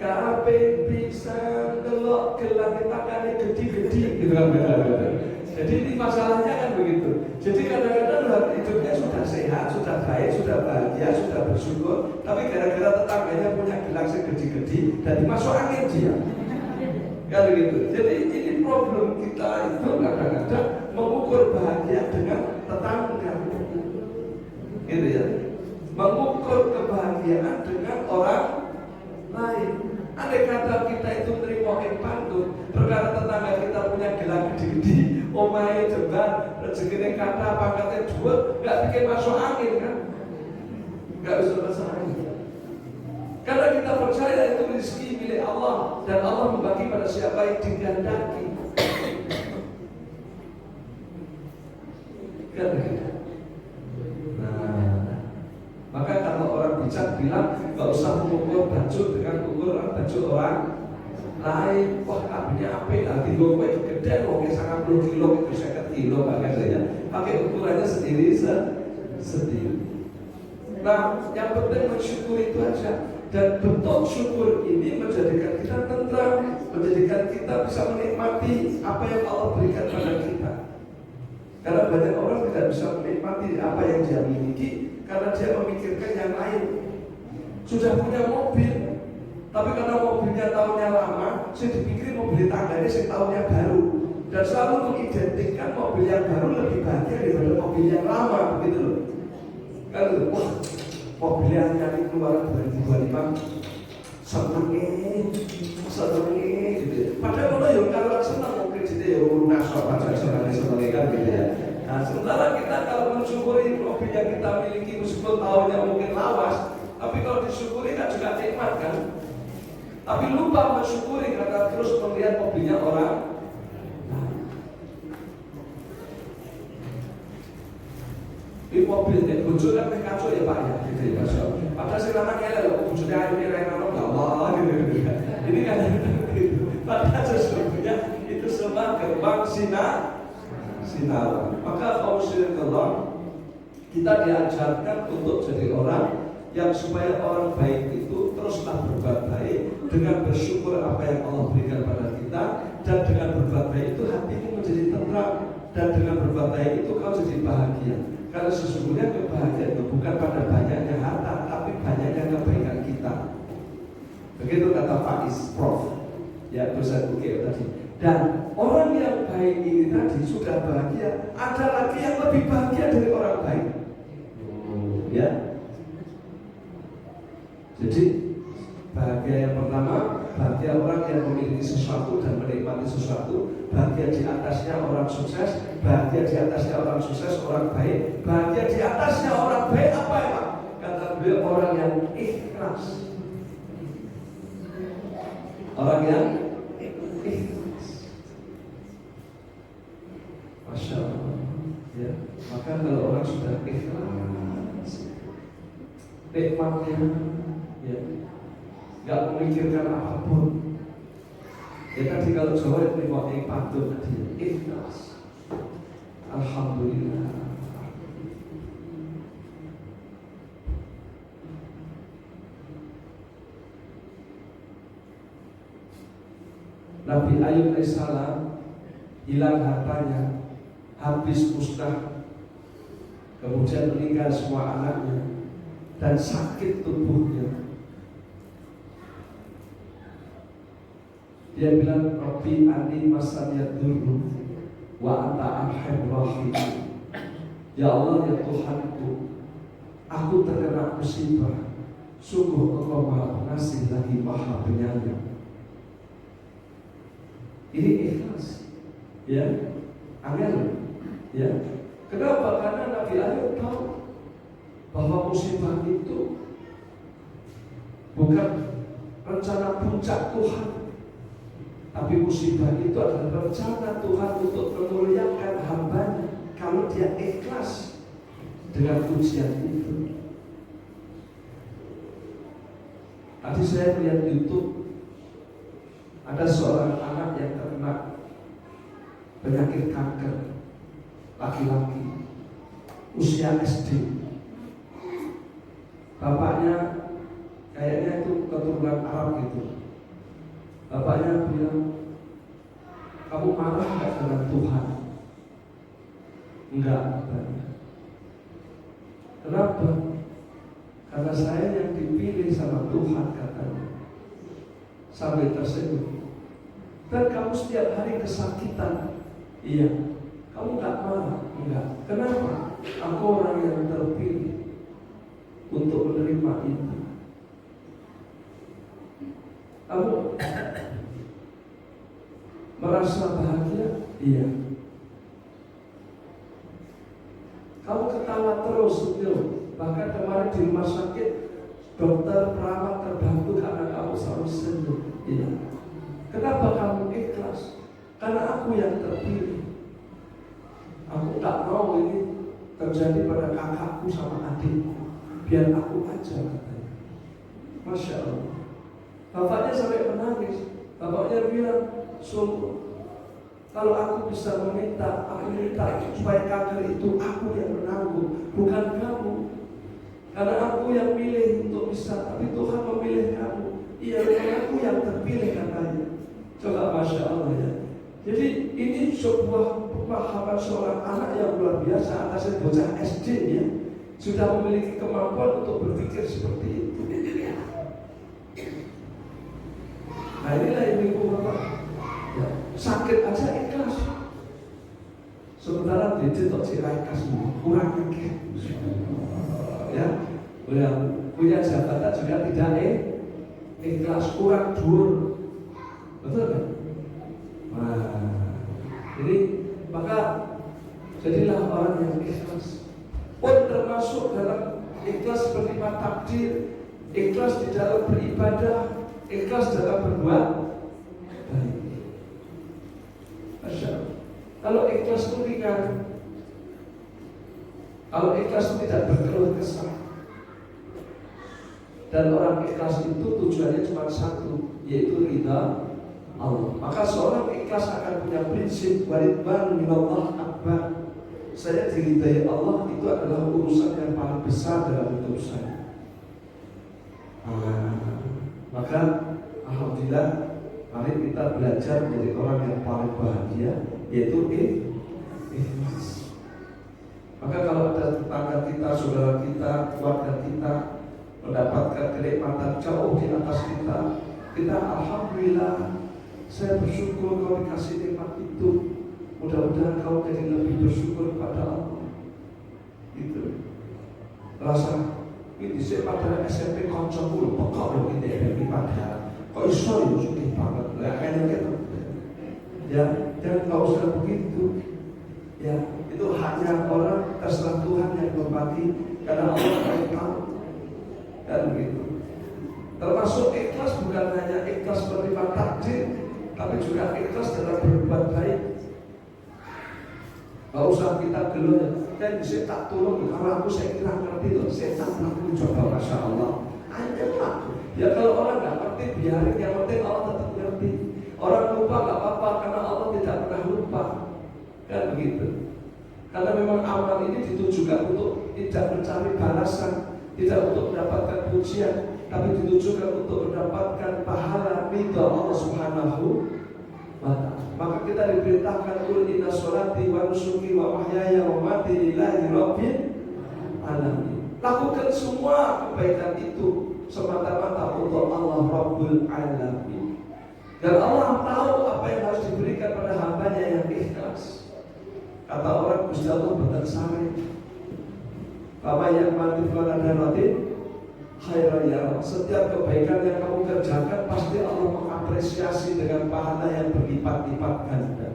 Kabeh bisa delok ke langit tangannya gede-gede gitu kan. Jadi ini masalahnya kan begitu. Jadi kadang-kadang hidupnya sudah sehat, sudah baik, sudah bahagia, sudah bersyukur, tapi gara-gara tetangganya punya gelang segede-gede dan dimasuk angin dia. Kan begitu. Jadi ini problem kita itu kadang-kadang mengukur bahagia dengan tetangga. Gitu ya. Mengukur kebahagiaan dengan orang lain. Andai kata kita itu terima pantun, perkara tetangga kita punya gelang gede-gede, omahe jebar, rezekinya kata, pangkatnya dua, nggak bikin masuk angin kan? Nggak bisa masuk angin. Karena kita percaya itu rezeki milik Allah dan Allah membagi pada siapa yang dikehendaki. Kan? Maka kalau orang bijak bilang nggak usah mengukur baju dengan ukuran baju orang lain. Wah kabinnya apa? Nanti gue gede loh, 90 kilo itu 50 kilo pakai saya. Pakai ukurannya sendiri. Nah, yang penting mensyukuri itu aja. Dan bentuk syukur ini menjadikan kita tentram, menjadikan kita bisa menikmati apa yang Allah berikan pada kita. Karena banyak orang tidak bisa menikmati apa yang dia miliki karena dia memikirkan yang lain. Sudah punya mobil, tapi karena mobilnya tahunnya lama, saya dipikir mobil tangganya saya tahunnya baru. Dan selalu mengidentikan mobil yang baru lebih bahagia daripada mobil yang lama, begitu loh. Kan itu, wah, mobil yang nyari keluar 2025 senengnya gitu. Padahal kalau yang kalau senang mungkin jadi lunas apa saja senangnya kan gitu ya. Nah sementara kita kalau mensyukuri mobil yang kita miliki meskipun tahunnya mungkin lawas, tapi kalau disyukuri kan juga nikmat kan. Tapi lupa mensyukuri karena terus melihat mobilnya orang. Di mobil dan bujur kan kacau ya Pak ya, gitu ya Mas. Padahal si lanang elek loh, bujurnya ayo kira-kira nggak Allah gitu. Ini kan gitu. Padahal sesungguhnya itu semua gerbang sinar. Maka kaum muslimin Allah, kita diajarkan untuk jadi orang yang supaya orang baik itu teruslah berbuat baik dengan bersyukur apa yang Allah berikan pada kita, dan dengan berbuat baik itu hatimu menjadi tenang, dan dengan berbuat baik itu kau jadi bahagia. Karena sesungguhnya kebahagiaan itu bukan pada banyaknya harta, tapi banyaknya kebaikan kita. Begitu kata Faiz Prof. Ya, dosen UGM tadi. Dan orang yang baik ini tadi sudah bahagia, ada lagi yang lebih bahagia dari orang baik. Ya. Jadi bahagia yang pertama, bahagia orang yang memiliki sesuatu dan menikmati sesuatu. Bahagia di atasnya orang sukses, bahagia di atasnya orang sukses, orang baik. Bahagia di atasnya orang baik apa ya Pak? Kata beliau orang yang ikhlas. Orang yang ikhlas. Masya Allah. Ya. Maka kalau orang sudah ikhlas, nikmatnya, ya, nggak memikirkan apapun. Ya tadi kalau Jawa itu yang pantun tadi ikhlas. Alhamdulillah. Nabi Ayub alaihissalam hilang hartanya, habis musnah, kemudian meninggal semua anaknya, dan sakit tubuhnya. Dia bilang, Rabbi ani masaniyad durru wa anta arhamur rahimin. Ya Allah, ya Tuhanku, aku terkena musibah, sungguh Engkau Maha Pengasih lagi Maha Penyayang. Ini ikhlas, ya, angel, ya. Kenapa? Karena Nabi Ayub tahu bahwa musibah itu bukan rencana puncak Tuhan, tapi musibah itu adalah rencana Tuhan untuk memuliakan hambanya kalau dia ikhlas dengan ujian itu. Tadi saya melihat YouTube, ada seorang anak yang terkena penyakit kanker, laki-laki, usia SD. Bapaknya kayaknya itu keturunan Arab gitu. Bapaknya bilang, kamu marah nggak dengan Tuhan? Enggak, katanya. Kenapa? Karena saya yang dipilih sama Tuhan, katanya. Sampai tersenyum. Dan kamu setiap hari kesakitan. Iya. Kamu nggak marah? Enggak. Kenapa? Aku orang yang terpilih untuk menerima itu. Kamu merasa bahagia? Iya. Kamu ketawa terus, senyum. Bahkan kemarin di rumah sakit, dokter perawat terbantu karena kamu selalu senyum. Iya. Kenapa kamu ikhlas? Karena aku yang terpilih. Aku tak mau ini terjadi pada kakakku sama adikku. Biar aku aja, katanya. Masya Allah. Bapaknya sampai menangis. Bapaknya bilang, sungguh, kalau aku bisa meminta, aku minta supaya kanker itu aku yang menanggung, bukan kamu. Karena aku yang milih untuk bisa, tapi Tuhan memilih kamu. Iya, memang aku yang terpilih, katanya. Coba, Masya Allah, ya. Jadi ini sebuah pemahaman seorang anak yang luar biasa atas bocah SD, ya, sudah memiliki kemampuan untuk berpikir seperti itu. Nah, inilah ibu bapak, ya, sakit aja ikhlas. Sementara dia tak ciraikas kurang dikit, ya, punya jabatan juga tidak ikhlas, kurang dur, betul kan? Nah, jadi maka jadilah orang yang ikhlas. Pun termasuk dalam ikhlas menerima takdir, ikhlas di dalam beribadah, ikhlas dalam berbuat baik. Masya Allah. Kalau ikhlas itu ringan, kalau ikhlas itu tidak berkeluh kesah, dan orang ikhlas itu tujuannya cuma satu, yaitu ridha Allah. Maka seorang ikhlas akan punya prinsip waridwan minallah akbar. Saya diridai Allah, itu adalah urusan yang paling besar dalam hidup saya. Maka alhamdulillah, mari kita belajar menjadi orang yang paling bahagia, yaitu ikhlas. Maka kalau ada tetangga kita, saudara kita, keluarga kita mendapatkan kenikmatan jauh di atas kita, kita alhamdulillah, saya bersyukur kau dikasih nikmat itu. Mudah-mudahan kau jadi lebih bersyukur kepada Allah. Gitu. Rasa ini saya pada SMP konco dulu, pokok loh ini pada. Kok iso ya sudah banget, lah kayak gitu. Ya, jangan kau usah begitu. Ya, itu haknya orang, terserah Tuhan yang berbagi, karena Allah yang tahu. Dan begitu. Termasuk ikhlas bukan hanya ikhlas menerima takdir, tapi juga ikhlas dalam berbuat baik. Gak usah kita gelut, dan saya tak tolong karena aku saya kira ngerti loh, saya tak pernah coba, Masya Allah. Aja lah. Ya kalau orang nggak ngerti biarin, yang penting Allah tetap ngerti. Orang lupa nggak apa-apa karena Allah tidak pernah lupa, kan begitu. Karena memang amal ini ditujukan untuk tidak mencari balasan, tidak untuk mendapatkan pujian, tapi ditujukan untuk mendapatkan pahala ridha Allah Subhanahu wa ta'ala. Maka kita diperintahkan qul inna sholati wa nusuki wa mahyaya wa mamati lillahi rabbil alamin. Lakukan semua kebaikan itu semata-mata untuk Allah Rabbul Alamin. Dan Allah tahu apa yang harus diberikan pada hambanya yang ikhlas. Kata orang, Gusti Allah betul sare. Bapak yang mati pada daratin khairaya. Setiap kebaikan yang kamu kerjakan pasti Allah mengapresiasi dengan pahala yang berlipat-lipat ganda.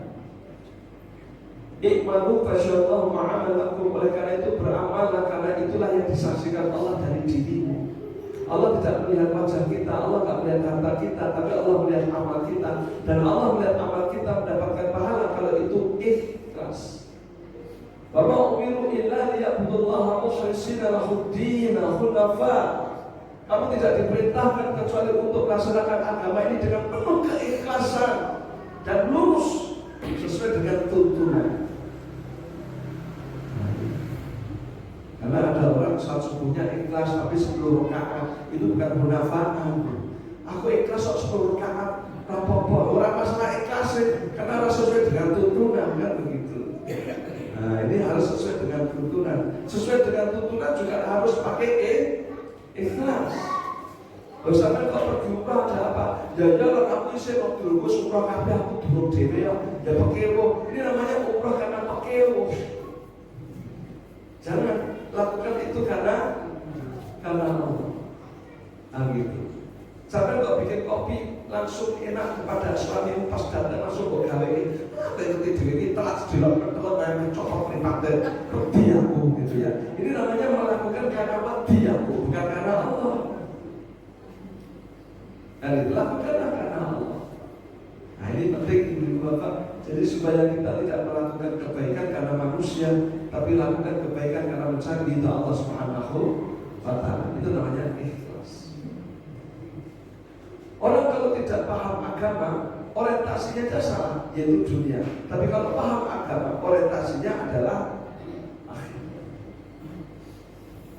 Ikmalu fasyallahu ma'amalakum. Oleh karena itu beramallah, karena itulah yang disaksikan Allah dari dirimu. Allah tidak melihat wajah kita, Allah tidak melihat harta kita, tapi Allah melihat amal kita. Dan Allah melihat amal kita mendapatkan pahala kalau itu ikhlas. Wa ma umiru illa liya'budullaha mukhlishina lahud-din hunafa. Kamu tidak diperintahkan kecuali untuk melaksanakan agama ini dengan penuh keikhlasan dan lurus sesuai dengan tuntunan. Karena ada orang saat subuhnya ikhlas tapi 10 rakaat itu bukan munafa'ah. Aku ikhlas 10 rakaat apa-apa. Orang masalah ikhlas karena harus sesuai dengan tuntunan, kan begitu. Nah, ini harus sesuai dengan tuntunan. Sesuai dengan tuntunan juga harus pakai ikhlas. Bersama kalau pergi umrah ada apa? Jangan aku isi waktu dulu umrah kabeh aku turun dhewe ya pakewo. Ini namanya umrah karena pakewo. Jangan lakukan itu karena Allah. Gitu. Sampai kok bikin kopi langsung enak kepada suami pas datang langsung kok gawe ini. Apa itu ini telat dilakukan telat yang mencopot pripate aku gitu ya. Ini namanya melakukan karena mati aku, bukan karena Allah. Dan dilakukanlah karena Allah. Nah ini penting ibu bapak. Jadi supaya kita tidak melakukan kebaikan karena manusia, tapi lakukan kebaikan karena mencari ridha Allah Subhanahu wa ta'ala. Itu namanya ikhlas. Orang kalau tidak paham agama, orientasinya saja salah, yaitu dunia. Tapi kalau paham agama, orientasinya adalah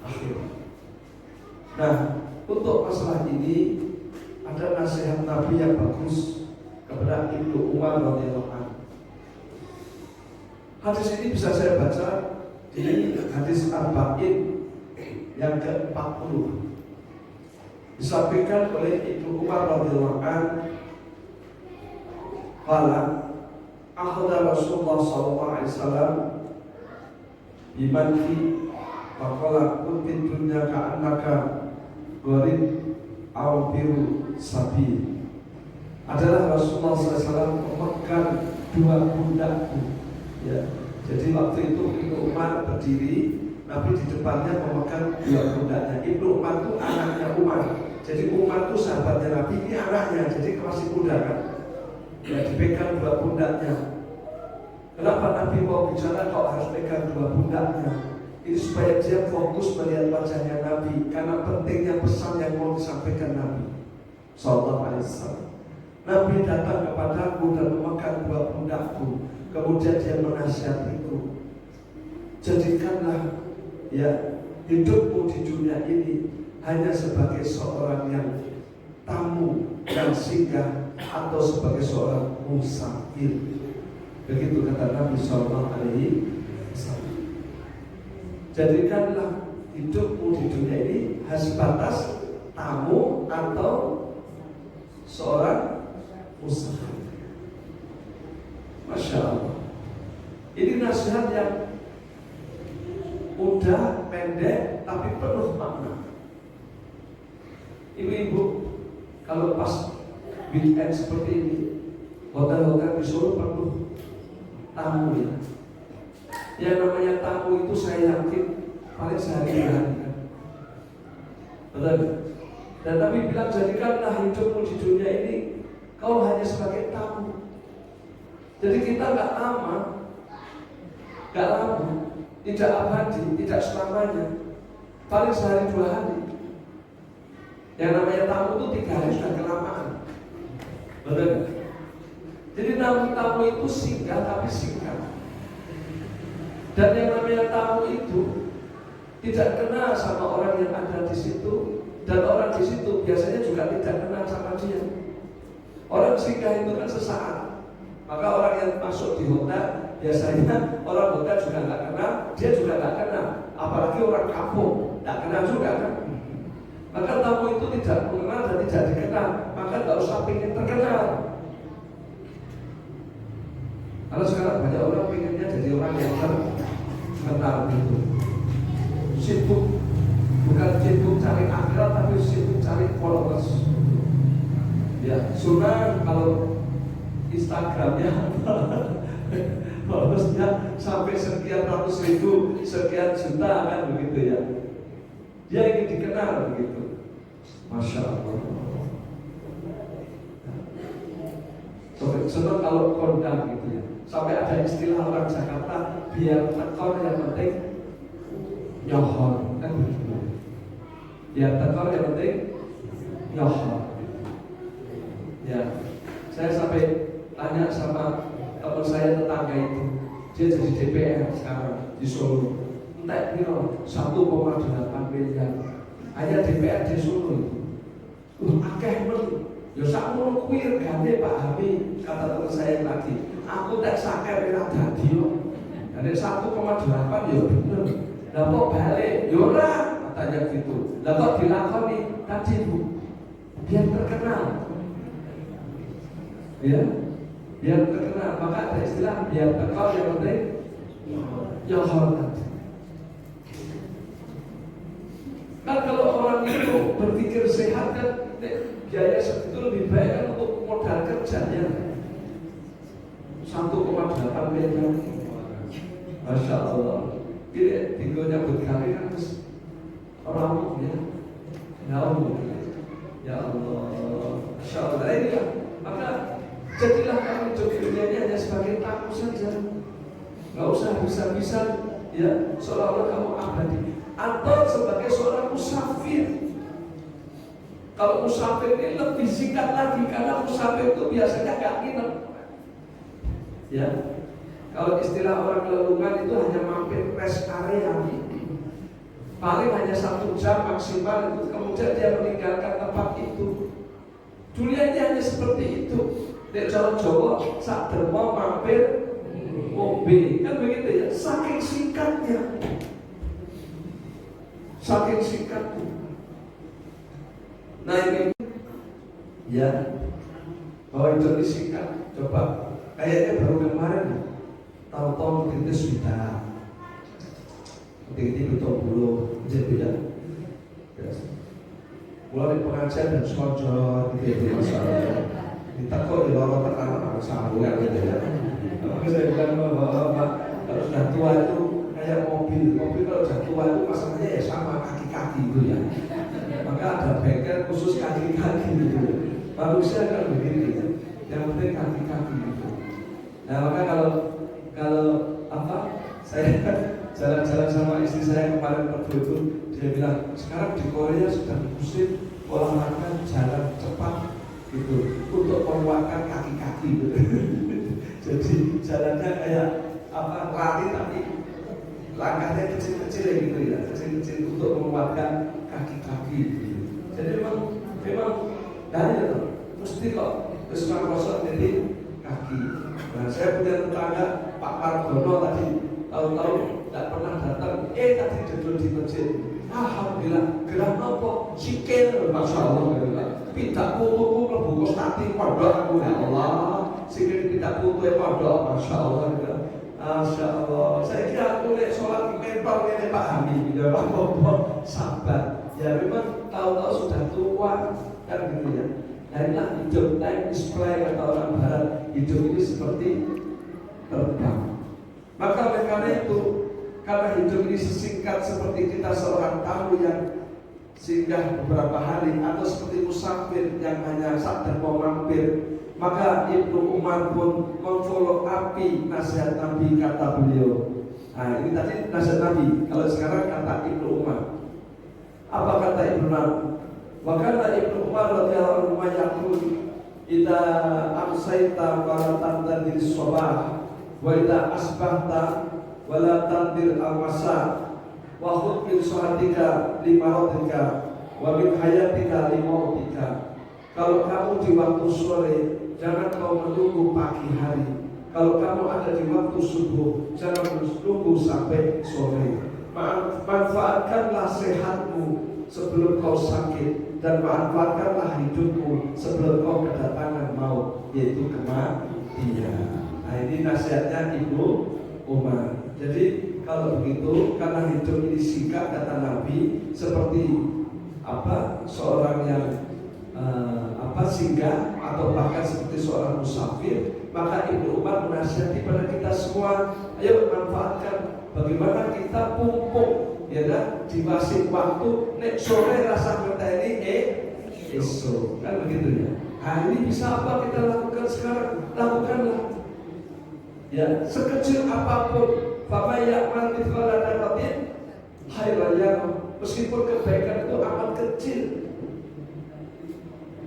akhir. Nah, untuk masalah ini ada nasihat Nabi yang bagus kepada Ibnu Umar radhiyallahu anhu. Hadis ini bisa saya baca di hadis Arba'in yang ke-40. Disampaikan oleh Ibnu Umar radhiyallahu anhu, qala akhadha Rasulullah sallallahu alaihi wasallam bimanfi faqala kun fid dunya ka'annaka gharib aw biru sabil. Adalah Rasulullah SAW memegang dua pundakku. Ya, jadi waktu itu Ibnu Umar berdiri, Nabi di depannya memegang dua pundaknya. Ibnu Umar itu anaknya Umar. Jadi Umar itu sahabatnya Nabi, ini anaknya, jadi masih muda kan. Ya, dipegang dua pundaknya. Kenapa Nabi mau bicara kok harus pegang dua pundaknya? Ini supaya dia fokus melihat wajahnya Nabi, karena pentingnya pesan yang mau disampaikan Nabi Sallallahu Alaihi Wasallam. Nabi datang kepadaku dan memegang dua pundakku. Kemudian dia menasihatiku, jadikanlah ya hidupmu di dunia ini hanya sebagai seorang yang tamu yang singgah atau sebagai seorang musafir. Begitu kata Nabi Sallallahu Alaihi Wasallam. Jadikanlah hidupmu di dunia ini hanya sebatas tamu atau seorang musafir. Masya Allah. Ini nasihat yang mudah, pendek, tapi penuh makna. Ibu-ibu, kalau pas weekend seperti ini, hotel-hotel di Solo penuh tamu ya. Yang namanya tamu itu saya yakin paling sehari-hari kan. Betul. Dan Nabi bilang jadikanlah hidupmu di dunia ini kau hanya sebagai tamu. Jadi kita nggak lama, tidak abadi, tidak selamanya. Paling sehari 2 hari. Yang namanya tamu itu 3 hari sudah kelamaan. Betul. Jadi tamu itu singgah tapi singkat. Dan yang namanya tamu itu tidak kenal sama orang yang ada di situ, dan orang di situ biasanya juga tidak kenal sama dia. Orang singgah itu kan sesaat. Maka orang yang masuk di hotel biasanya orang hotel juga nggak kenal, dia juga nggak kenal. Apalagi orang kampung nggak kenal juga kan. Maka tamu itu tidak mengenal dan tidak dikenal, maka nggak usah pengen terkenal. Kalau sekarang banyak orang pengennya jadi orang yang terkenal gitu. Sibuk, bukan sibuk cari akhirat tapi sibuk cari followers. Ya, sunnah kalau Instagramnya followersnya sampai sekian ratus ribu, sekian juta kan begitu ya. Dia ingin dikenal begitu. Masya Allah. Senang kalau kondang gitu ya. Sampai ada istilah orang Jakarta, biar tekor yang penting nyohor kan begitu. Biar tekor yang penting nyohor. Ya, saya sampai tanya sama teman saya tetangga itu, dia jadi DPR sekarang di Solo. Entah piro 1,8 miliar. Hanya DPR di Solo itu. Akeh men. Ya sakmono kuwi regane Pak Hami, kata teman saya tadi. Aku tak sakit ora dadi kok. Dari 1,8 ya bener. Lah kok balik? Ya ora, katanya gitu. Lah kok dilakoni tadi Bu? Biar terkenal. Ya, biar terkenal. Maka ada istilah biar terkenal yang penting yang hormat. Kan kalau orang itu berpikir sehat kan biaya segitu lebih baik kan untuk modal kerjanya 1,8 miliar. Masya Allah. Ini tinggal nyambut kali kan terus orang ya. Ya Allah. Masya Allah. Ini lah. Maka jadilah kamu hidup di dunia ini hanya sebagai tamu saja. Nggak usah bisa-bisa ya seolah-olah kamu abadi. Atau sebagai seorang musafir. Kalau musafir ini lebih singkat lagi karena musafir itu biasanya nggak nginep. Ya, kalau istilah orang lelungan itu hanya mampir rest area, paling hanya 1 jam maksimal itu, kemudian dia meninggalkan tempat itu. Dunia ini hanya seperti itu. Di Jawa sak derma mampir mobil kan begitu ya, saking singkatnya. Saking singkat. Nah ini ya bahwa itu disingkat. Coba kayaknya baru kemarin tahu-tahu kita sudah tinggi betul jadi ya. Mulai pengajian dan sojor gitu masalah. Kita kok di bawah tekanan sambungan gitu ya. Maka saya bilang bahwa kalau sudah tua itu kayak mobil kalau sudah tua itu masalahnya ya sama kaki-kaki itu ya. Maka ada bengkel khusus kaki-kaki gitu. Manusia kan begini ya. Yang penting kaki-kaki gitu. Nah maka kalau apa saya jalan-jalan sama istri saya kemarin waktu itu, dia bilang sekarang di Korea sudah musim olahraga jalan cepat gitu untuk menguatkan kaki-kaki gitu. Jadi jalannya kayak apa lari tapi langkahnya kecil-kecil gitu ya, kecil-kecil untuk menguatkan kaki-kaki gitu. Jadi memang dari itu mesti kok kesukaan kosong jadi kaki. Nah saya punya tetangga Pak Margono tadi tahu-tahu tidak pernah datang, tadi duduk di masjid. Alhamdulillah, gerak apa? Sikil, Masya Allah. Tidak putu lebu stati pondok aku ya Allah. Sikil tidak putu pondok, Masya Allah. Masya Allah. Saya kira aku lihat sholat mental ini Pak Hami, ya Pak sabar. Ya memang tahu-tahu sudah tua kan gitu ya. Nah inilah hidup time display kata orang Barat. Hidup ini seperti terbang. Maka karena itu, karena hidup ini sesingkat seperti kita seorang tamu yang singgah beberapa hari atau seperti musafir yang hanya sadar mau mampir, maka Ibnu Umar pun memfollow api nasihat Nabi kata beliau. Nah ini tadi nasihat Nabi, kalau sekarang kata Ibnu Umar. Apa kata Ibnu Umar? Wakana Ibnu Umar radhiyallahu anhu yaqul idza amsayta fala tantadir sabah wa idza asbahta wala tandir al-masa wa khudh min sahatika limaradika wa min hayatika limautika Kalau kamu di waktu sore, jangan kau menunggu pagi hari. Kalau kamu ada di waktu subuh, jangan menunggu sampai sore. Manfaatkanlah sehatmu sebelum kau sakit, dan manfaatkanlah hidupmu sebelum kau kedatangan maut, yaitu kematian. Nah, ini nasihatnya Ibnu Umar. Jadi kalau begitu, karena hidup ini singkat kata Nabi, seperti seorang yang singgah atau bahkan seperti seorang musafir, maka Ibnu Umar menasihati pada kita semua, ayo manfaatkan bagaimana kita pupuk, ya kan, di masing waktu nek sore rasa ngerteni esok, kan begitu ya. Nah, ini bisa apa kita lakukan sekarang? Lakukanlah. Ya, sekecil apapun, famaya man mithqala dzarratin khairan yarah. Meskipun kebaikan itu amat kecil.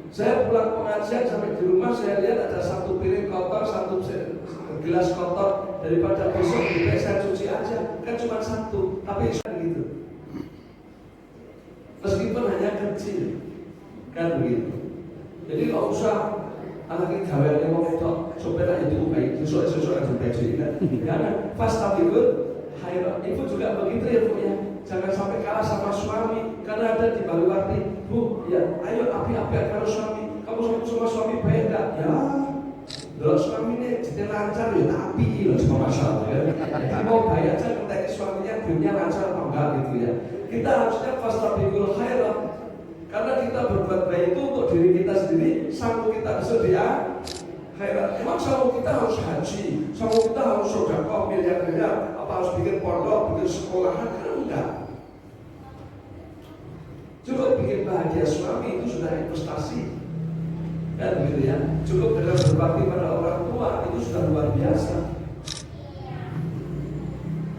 Saya pulang pengajian sampai di rumah, saya lihat ada satu piring kotor, satu gelas kotor, daripada besok di saya cuci aja, kan cuma satu, tapi begitu. Meskipun hanya kecil, kan begitu. Jadi nggak usah anaknya gawe yang mau itu supaya itu baik, sesuai aja baju kan. Karena pas tapi good, ibu juga begitu ya Bu ya. Jangan sampai kalah sama suami, karena ada di Baluwarti, Bu, ya, ayo api-apian kalau suami, kamu sama suami baik enggak? Ya, kalau suami ini jadi lancar ya, tapi loh semua masalah ya. Jadi mau baik aja ketika suaminya dunia lancar apa enggak gitu ya. Kita harusnya fastabiqul khairat, karena kita berbuat baik itu untuk diri kita sendiri, sanggup kita bisa dia khairat. Emang sanggup kita harus haji, sanggup kita harus sedekah miliar-miliar, apa harus bikin pondok, bikin sekolahan, kan enggak. Cukup bikin bahagia suami itu sudah investasi, kan begitu ya. Cukup dengan berbakti pada orang tua itu sudah luar biasa.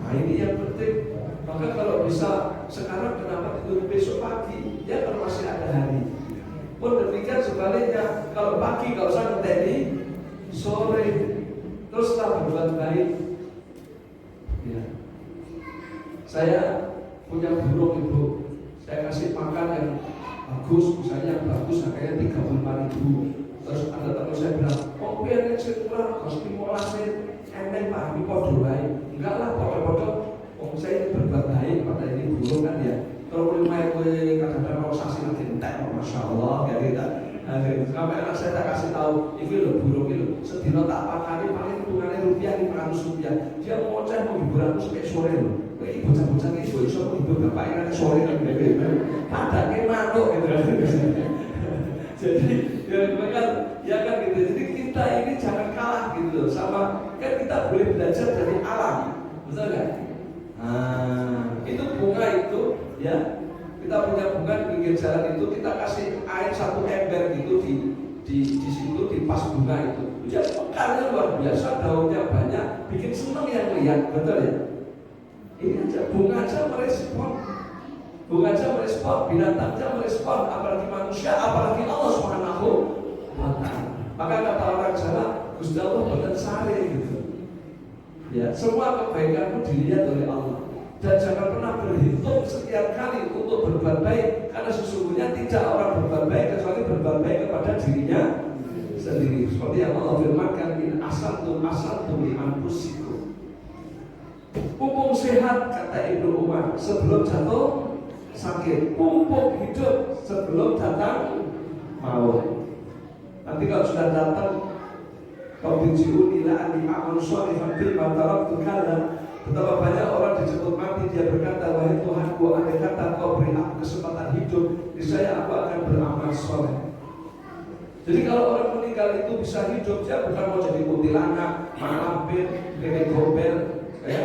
Nah, ini yang penting. Maka kalau bisa sekarang, kenapa tidur besok pagi? Ya kalau masih ada hari. Pun demikian sebaliknya, kalau pagi kalau usah ngenteni sore, teruslah berbuat baik. Ya. Saya punya burung Ibu, saya kasih makan yang bagus, misalnya yang bagus harganya 35.000. Terus ada teman saya bilang, oh biar yang sekurang, harus dimolasin, eneng Pak, ini podo baik. Enggak lah, podo-podo. Oh saya ini berbuat baik pada ini burung kan ya. Kalau mulai kadang-kadang mau saksi nanti entek, masya Allah, kayak gitu. Sampai anak saya tak kasih tahu, ini loh burung itu, sedino tak pakani paling hitungannya Rp500. Dia mau ngoceh mau hibur aku sampai sore loh. Ini bocah-bocah ini gue bisa menghibur bapak ini sore kan bebe. Padahal manuk gitu. Jadi ya kan gitu. Jadi kita ini jangan kalah gitu loh sama, kan kita boleh belajar dari alam, betul kan? Itu bunga itu ya, kita punya bunga di pinggir jalan itu, kita kasih air 1 ember gitu di situ, di pas bunga itu. Ya mekarnya luar biasa, daunnya banyak, bikin seneng yang lihat, betul ya? Ini aja bunga aja merespon, binatang aja merespon, apalagi manusia, apalagi Allah Subhanahu wa Ta'ala. Maka kata orang Jawa, Gusti Allah boten sare gitu. Ya, semua kebaikanmu dilihat oleh Allah. Dan jangan pernah berhitung sekian kali untuk berbuat baik, karena sesungguhnya tidak orang berbuat baik kecuali berbuat baik kepada dirinya sendiri. Seperti yang Allah firmankan, in asantum li anfusikum. Pupuk sehat kata Ibnu Umar sebelum jatuh sakit, pupuk hidup sebelum datang maut. Nanti kalau sudah datang, Rabbiji'uni la'ani a'mal sholihan fima taraktu kala. Betapa banyak orang disebut mati, dia berkata, wahai Tuhanku, andai kata Kau beri aku kesempatan hidup, niscaya aku akan beramal soleh. Jadi kalau orang meninggal itu bisa hidup, dia bukan mau jadi kuntilanak, malampir, nenek gombel, ya.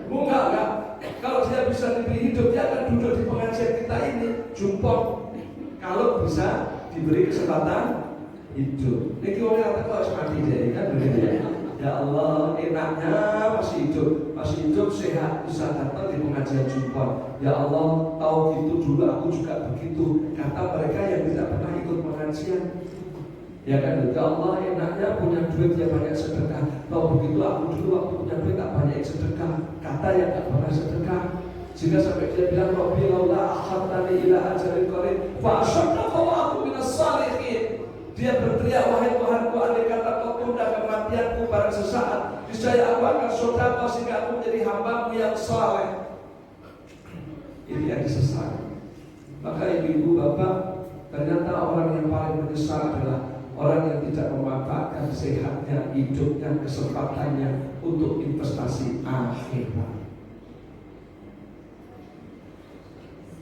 Enggak. Kalau dia bisa diberi hidup, dia akan duduk di pengajian kita ini, jumpok. Kalau bisa diberi kesempatan hidup. Ini orang kata harus mati deh, kan begitu ya. Ya Allah, enaknya masih hidup sehat, bisa datang di pengajian Jumat. Ya Allah, tahu gitu dulu aku juga begitu. Kata mereka yang tidak pernah ikut pengajian. Ya kan, ya Allah, enaknya punya duit yang banyak sedekah. Tahu begitu aku dulu waktu punya duit tak banyak sedekah. Kata yang tak pernah sedekah. Sehingga sampai dia bilang, Rabbi laula akhartani ila ajalin qarib fa asyaddaqa wa aku minas salihin. Dia berteriak, wahai Tuhanku, andai kata kau tunda kematianku pada sesaat, niscaya aku akan sedekah sehingga aku menjadi hamba-Mu yang saleh. Ini yang disesali. Maka ibu-ibu, bapak, ternyata orang yang paling menyesal adalah orang yang tidak memanfaatkan sehatnya, hidupnya, kesempatannya untuk investasi akhirat.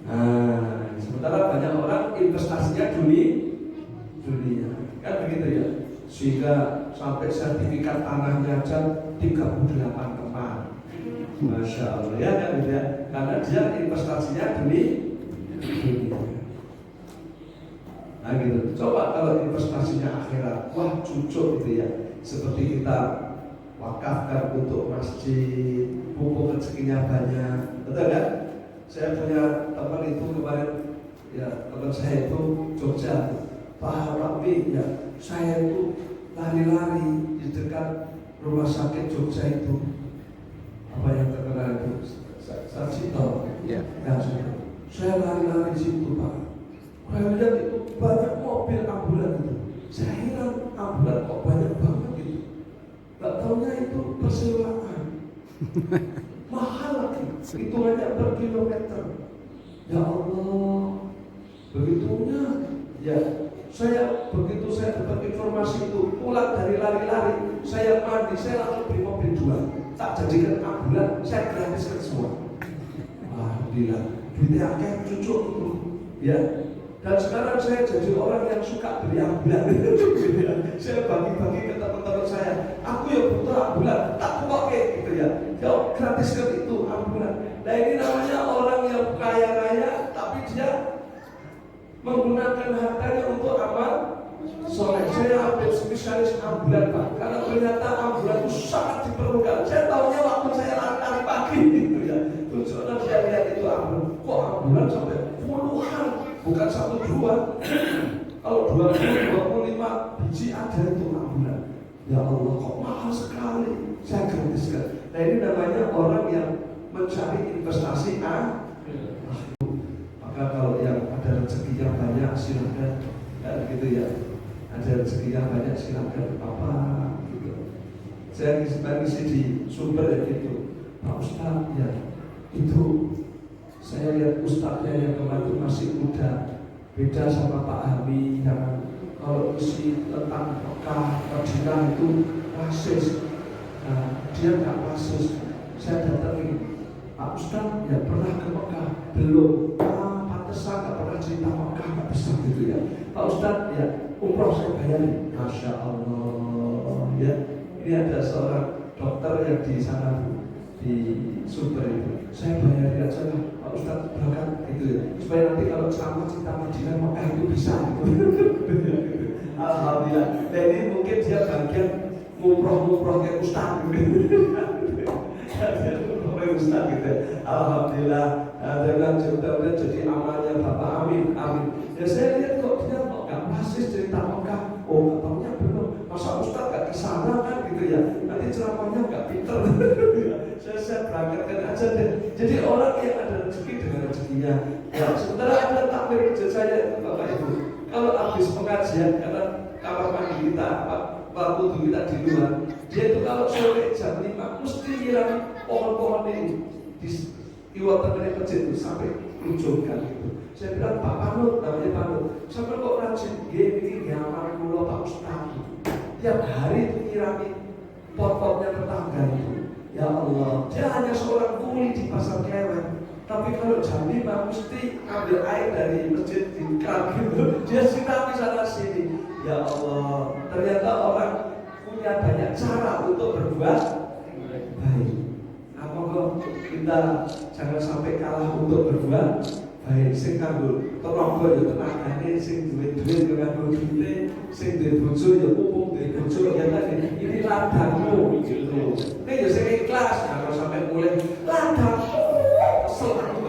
Nah, sementara banyak orang investasinya dunia, kan begitu ya. Sehingga sampai sertifikat tanahnya aja 38 kemar. Masya Allah ya kan gitu ya. Karena dia investasinya dunia. Nah gitu. Coba kalau investasinya akhirat, wah cucuk gitu ya. Seperti kita wakafkan untuk masjid, pupuk rezekinya banyak, betul kan? Saya punya teman itu kemarin, ya teman saya itu Jogja, Pak Rabbi, ya saya itu lari-lari di dekat rumah sakit Jogja itu, apa yang terkenal itu, Sarjito, ya. Saya lari-lari di situ Pak. Saya lihat itu banyak mobil ambulan itu. Saya heran, ambulan kok banyak banget gitu. Gak taunya itu persewaan. Mahal lagi, hitungannya per kilometer. Ya Allah, begitunya. Ya, begitu saya dapat informasi itu, pulang dari lari-lari, saya mandi, saya langsung beli mobil 2. Tak jadikan ambulan, saya gratiskan semua. Alhamdulillah, duitnya akeh cucuk itu. Ya. Dan sekarang saya jadi orang yang suka beli ambulan. Saya bagi-bagi ke teman-teman saya. Aku yang butuh ambulan, tak pakai gitu ya. Ya gratiskan itu ambulan. Nah ini namanya orang yang kaya raya, tapi dia menggunakan hartanya untuk amal soleh. Saya ambil spesialis ambulan Pak, karena ternyata ambulan itu sangat diperlukan. Saya tahunya waktu saya lari pagi gitu ya. Tujuan saya lihat itu ambulan, kok ambulan sampai puluhan, bukan 1-2. Kalau 20-25 biji ada itu ambulan. Ya Allah, kok mahal sekali. Saya gratiskan. Nah ini namanya orang yang mencari investasi Maka kalau yang ada rezekinya banyak silakan, kan gitu ya. Ada rezekinya banyak silakan apa gitu. Saya ngisi di sumber ya gitu. Pak Ustadz ya, itu saya lihat ustadznya yang kemarin masih muda, beda sama Pak Hami yang kalau isi tentang Mekah, Madinah itu rasis. Nah, dia nggak rasis. Saya datangi Pak Ustadz ya, pernah ke Mekah? Belum. Pantesan nggak pernah cerita Mekah, nggak bisa gitu ya. Pak Ustadz ya, umroh saya bayarin. Masya Allah ya. Ini ada seorang dokter yang di sana di Sumber itu. Saya bayarin aja lah Pak Ustadz berangkat gitu ya. Supaya nanti kalau ceramah cerita Madinah Mekah itu bisa gitu. Alhamdulillah. Dan ini mungkin dia bagian umroh kayak Ustadz gitu. Ustaz gitu. Alhamdulillah. Dengan cerita jadi amalnya Bapak Amin. Ya saya lihat kok dia nggak rasis cerita Mekah. Oh katanya belum. Masa Ustaz nggak kesana kan gitu ya. Nanti ceramahnya nggak pinter. Saya berangkatkan aja deh. Jadi orang yang ada rezeki dengan rezekinya. Ya sementara ada takmir kerja saya Bapak Ibu. Kalau habis pengajian karena kamar mandi kita, wudhu kita di luar, dia itu kalau sore jam 5 mesti nyiram pohon-pohon ini di iwatan dari masjid itu sampai ujung kan gitu. Saya bilang Pak Panut, namanya Panut, sampai kok rajin gini nyaman mulu Pak Ustadz. Tiap hari itu nyirami pot-potnya tetangga itu. Ya Allah, dia hanya seorang kuli di pasar Klewen. Tapi kalau jam 5 mesti ambil air dari masjid di keran gitu. Dia sirami sana sini. Ya Allah, ternyata orang punya banyak cara untuk berbuat baik. Apa kok kita jangan sampai kalah untuk berbuat baik. Sing kanggo tenaga ya tenagane, sing duwe-duwe ya kanggo duwite, sing duwe bojo ya mumpung duwe bojo ya tadi. Ini ladangmu gitu. Nek ya sing ikhlas, kalau sampai mulai ladangmu selalu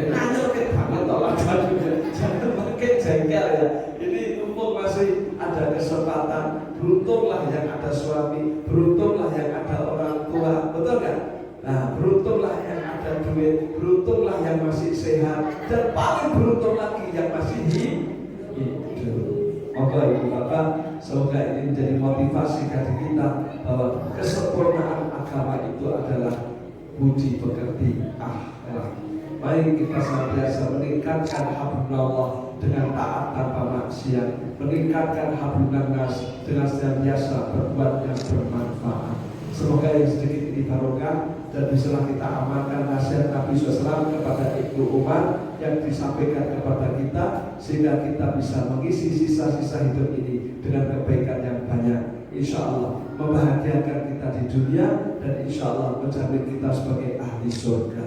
nanya banget tolak jangan makin jengkel ya. Ini mumpung masih ada kesempatan, beruntunglah yang ada suami, beruntunglah yang ada orang tua, betul kan? Nah, beruntunglah yang ada duit, beruntunglah yang masih sehat, dan paling beruntung lagi yang masih hidup. Maka ibu bapak Semoga ini menjadi motivasi bagi kita bahwa kesempurnaan agama itu adalah budi pekerti akhlak. Mari kita senantiasa meningkatkan hablullah dengan taat tanpa maksiat, meningkatkan hablun nas dengan senantiasa berbuat yang bermanfaat. Semoga yang sedikit ini barokah dan bisalah kita amalkan nasihat Nabi SAW kepada Ibnu Umar yang disampaikan kepada kita, sehingga kita bisa mengisi sisa-sisa hidup ini dengan kebaikan yang banyak. Insya Allah membahagiakan kita di dunia dan insya Allah menjamin kita sebagai ahli surga.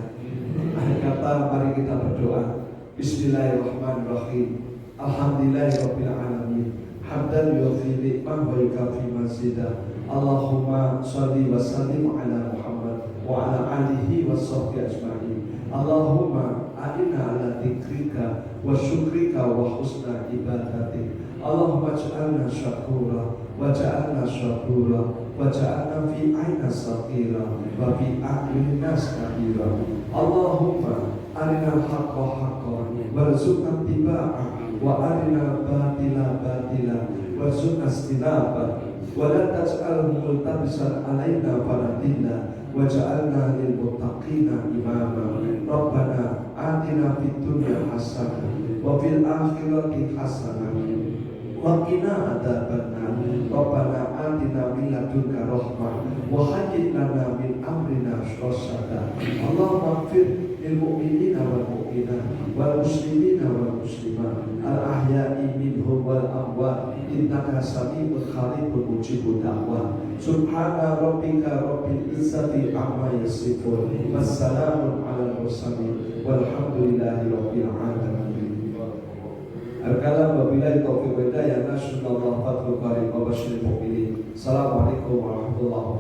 Akhir kata, mari kita berdoa. Bismillahirrahmanirrahim. Alhamdulillahirabbil alamin. Hamdan yufi ni'mah wa yukafi mazidah. Allahumma shalli wa sallim ala Muhammad wa ala alihi wa sahbihi ajma'in. Allahumma a'inna ala dzikrika wa syukrika wa husna ibadatik. Allahumma ja'alna syakura wa ja'alna syakura wa ja'alna fi aina sakira wa fi a'yunina sakira. Allahumma arina haqqa haqqa warzuqna tiba'ah wa arina batila batila warzuqna istinabah wa la taj'alhu multabisan alaina faradina wa ja'alna lil muttaqina imama. Rabbana atina fid dunya hasanah wa fil akhirati hasanah wa qina adzabannar. Rabbana atina min ladunka rahmah wa hayyi lana min amrina rashada. Allahumma ighfir lil mu'minina wal mu'minat wal muslimina wal muslimat al ahya'i minhum wal amwat innaka sami'un qaribun mujibud da'wat. Subhana rabbika rabbil izzati amma yasifun wassalamun alal mursalin walhamdulillahi rabbil alamin. Al-kalam wabillahi taufiq wa hidayah. Nasallallahu fathul karim wa basyiril mu'minin. Assalamualaikum warahmatullahi wabarakatuh.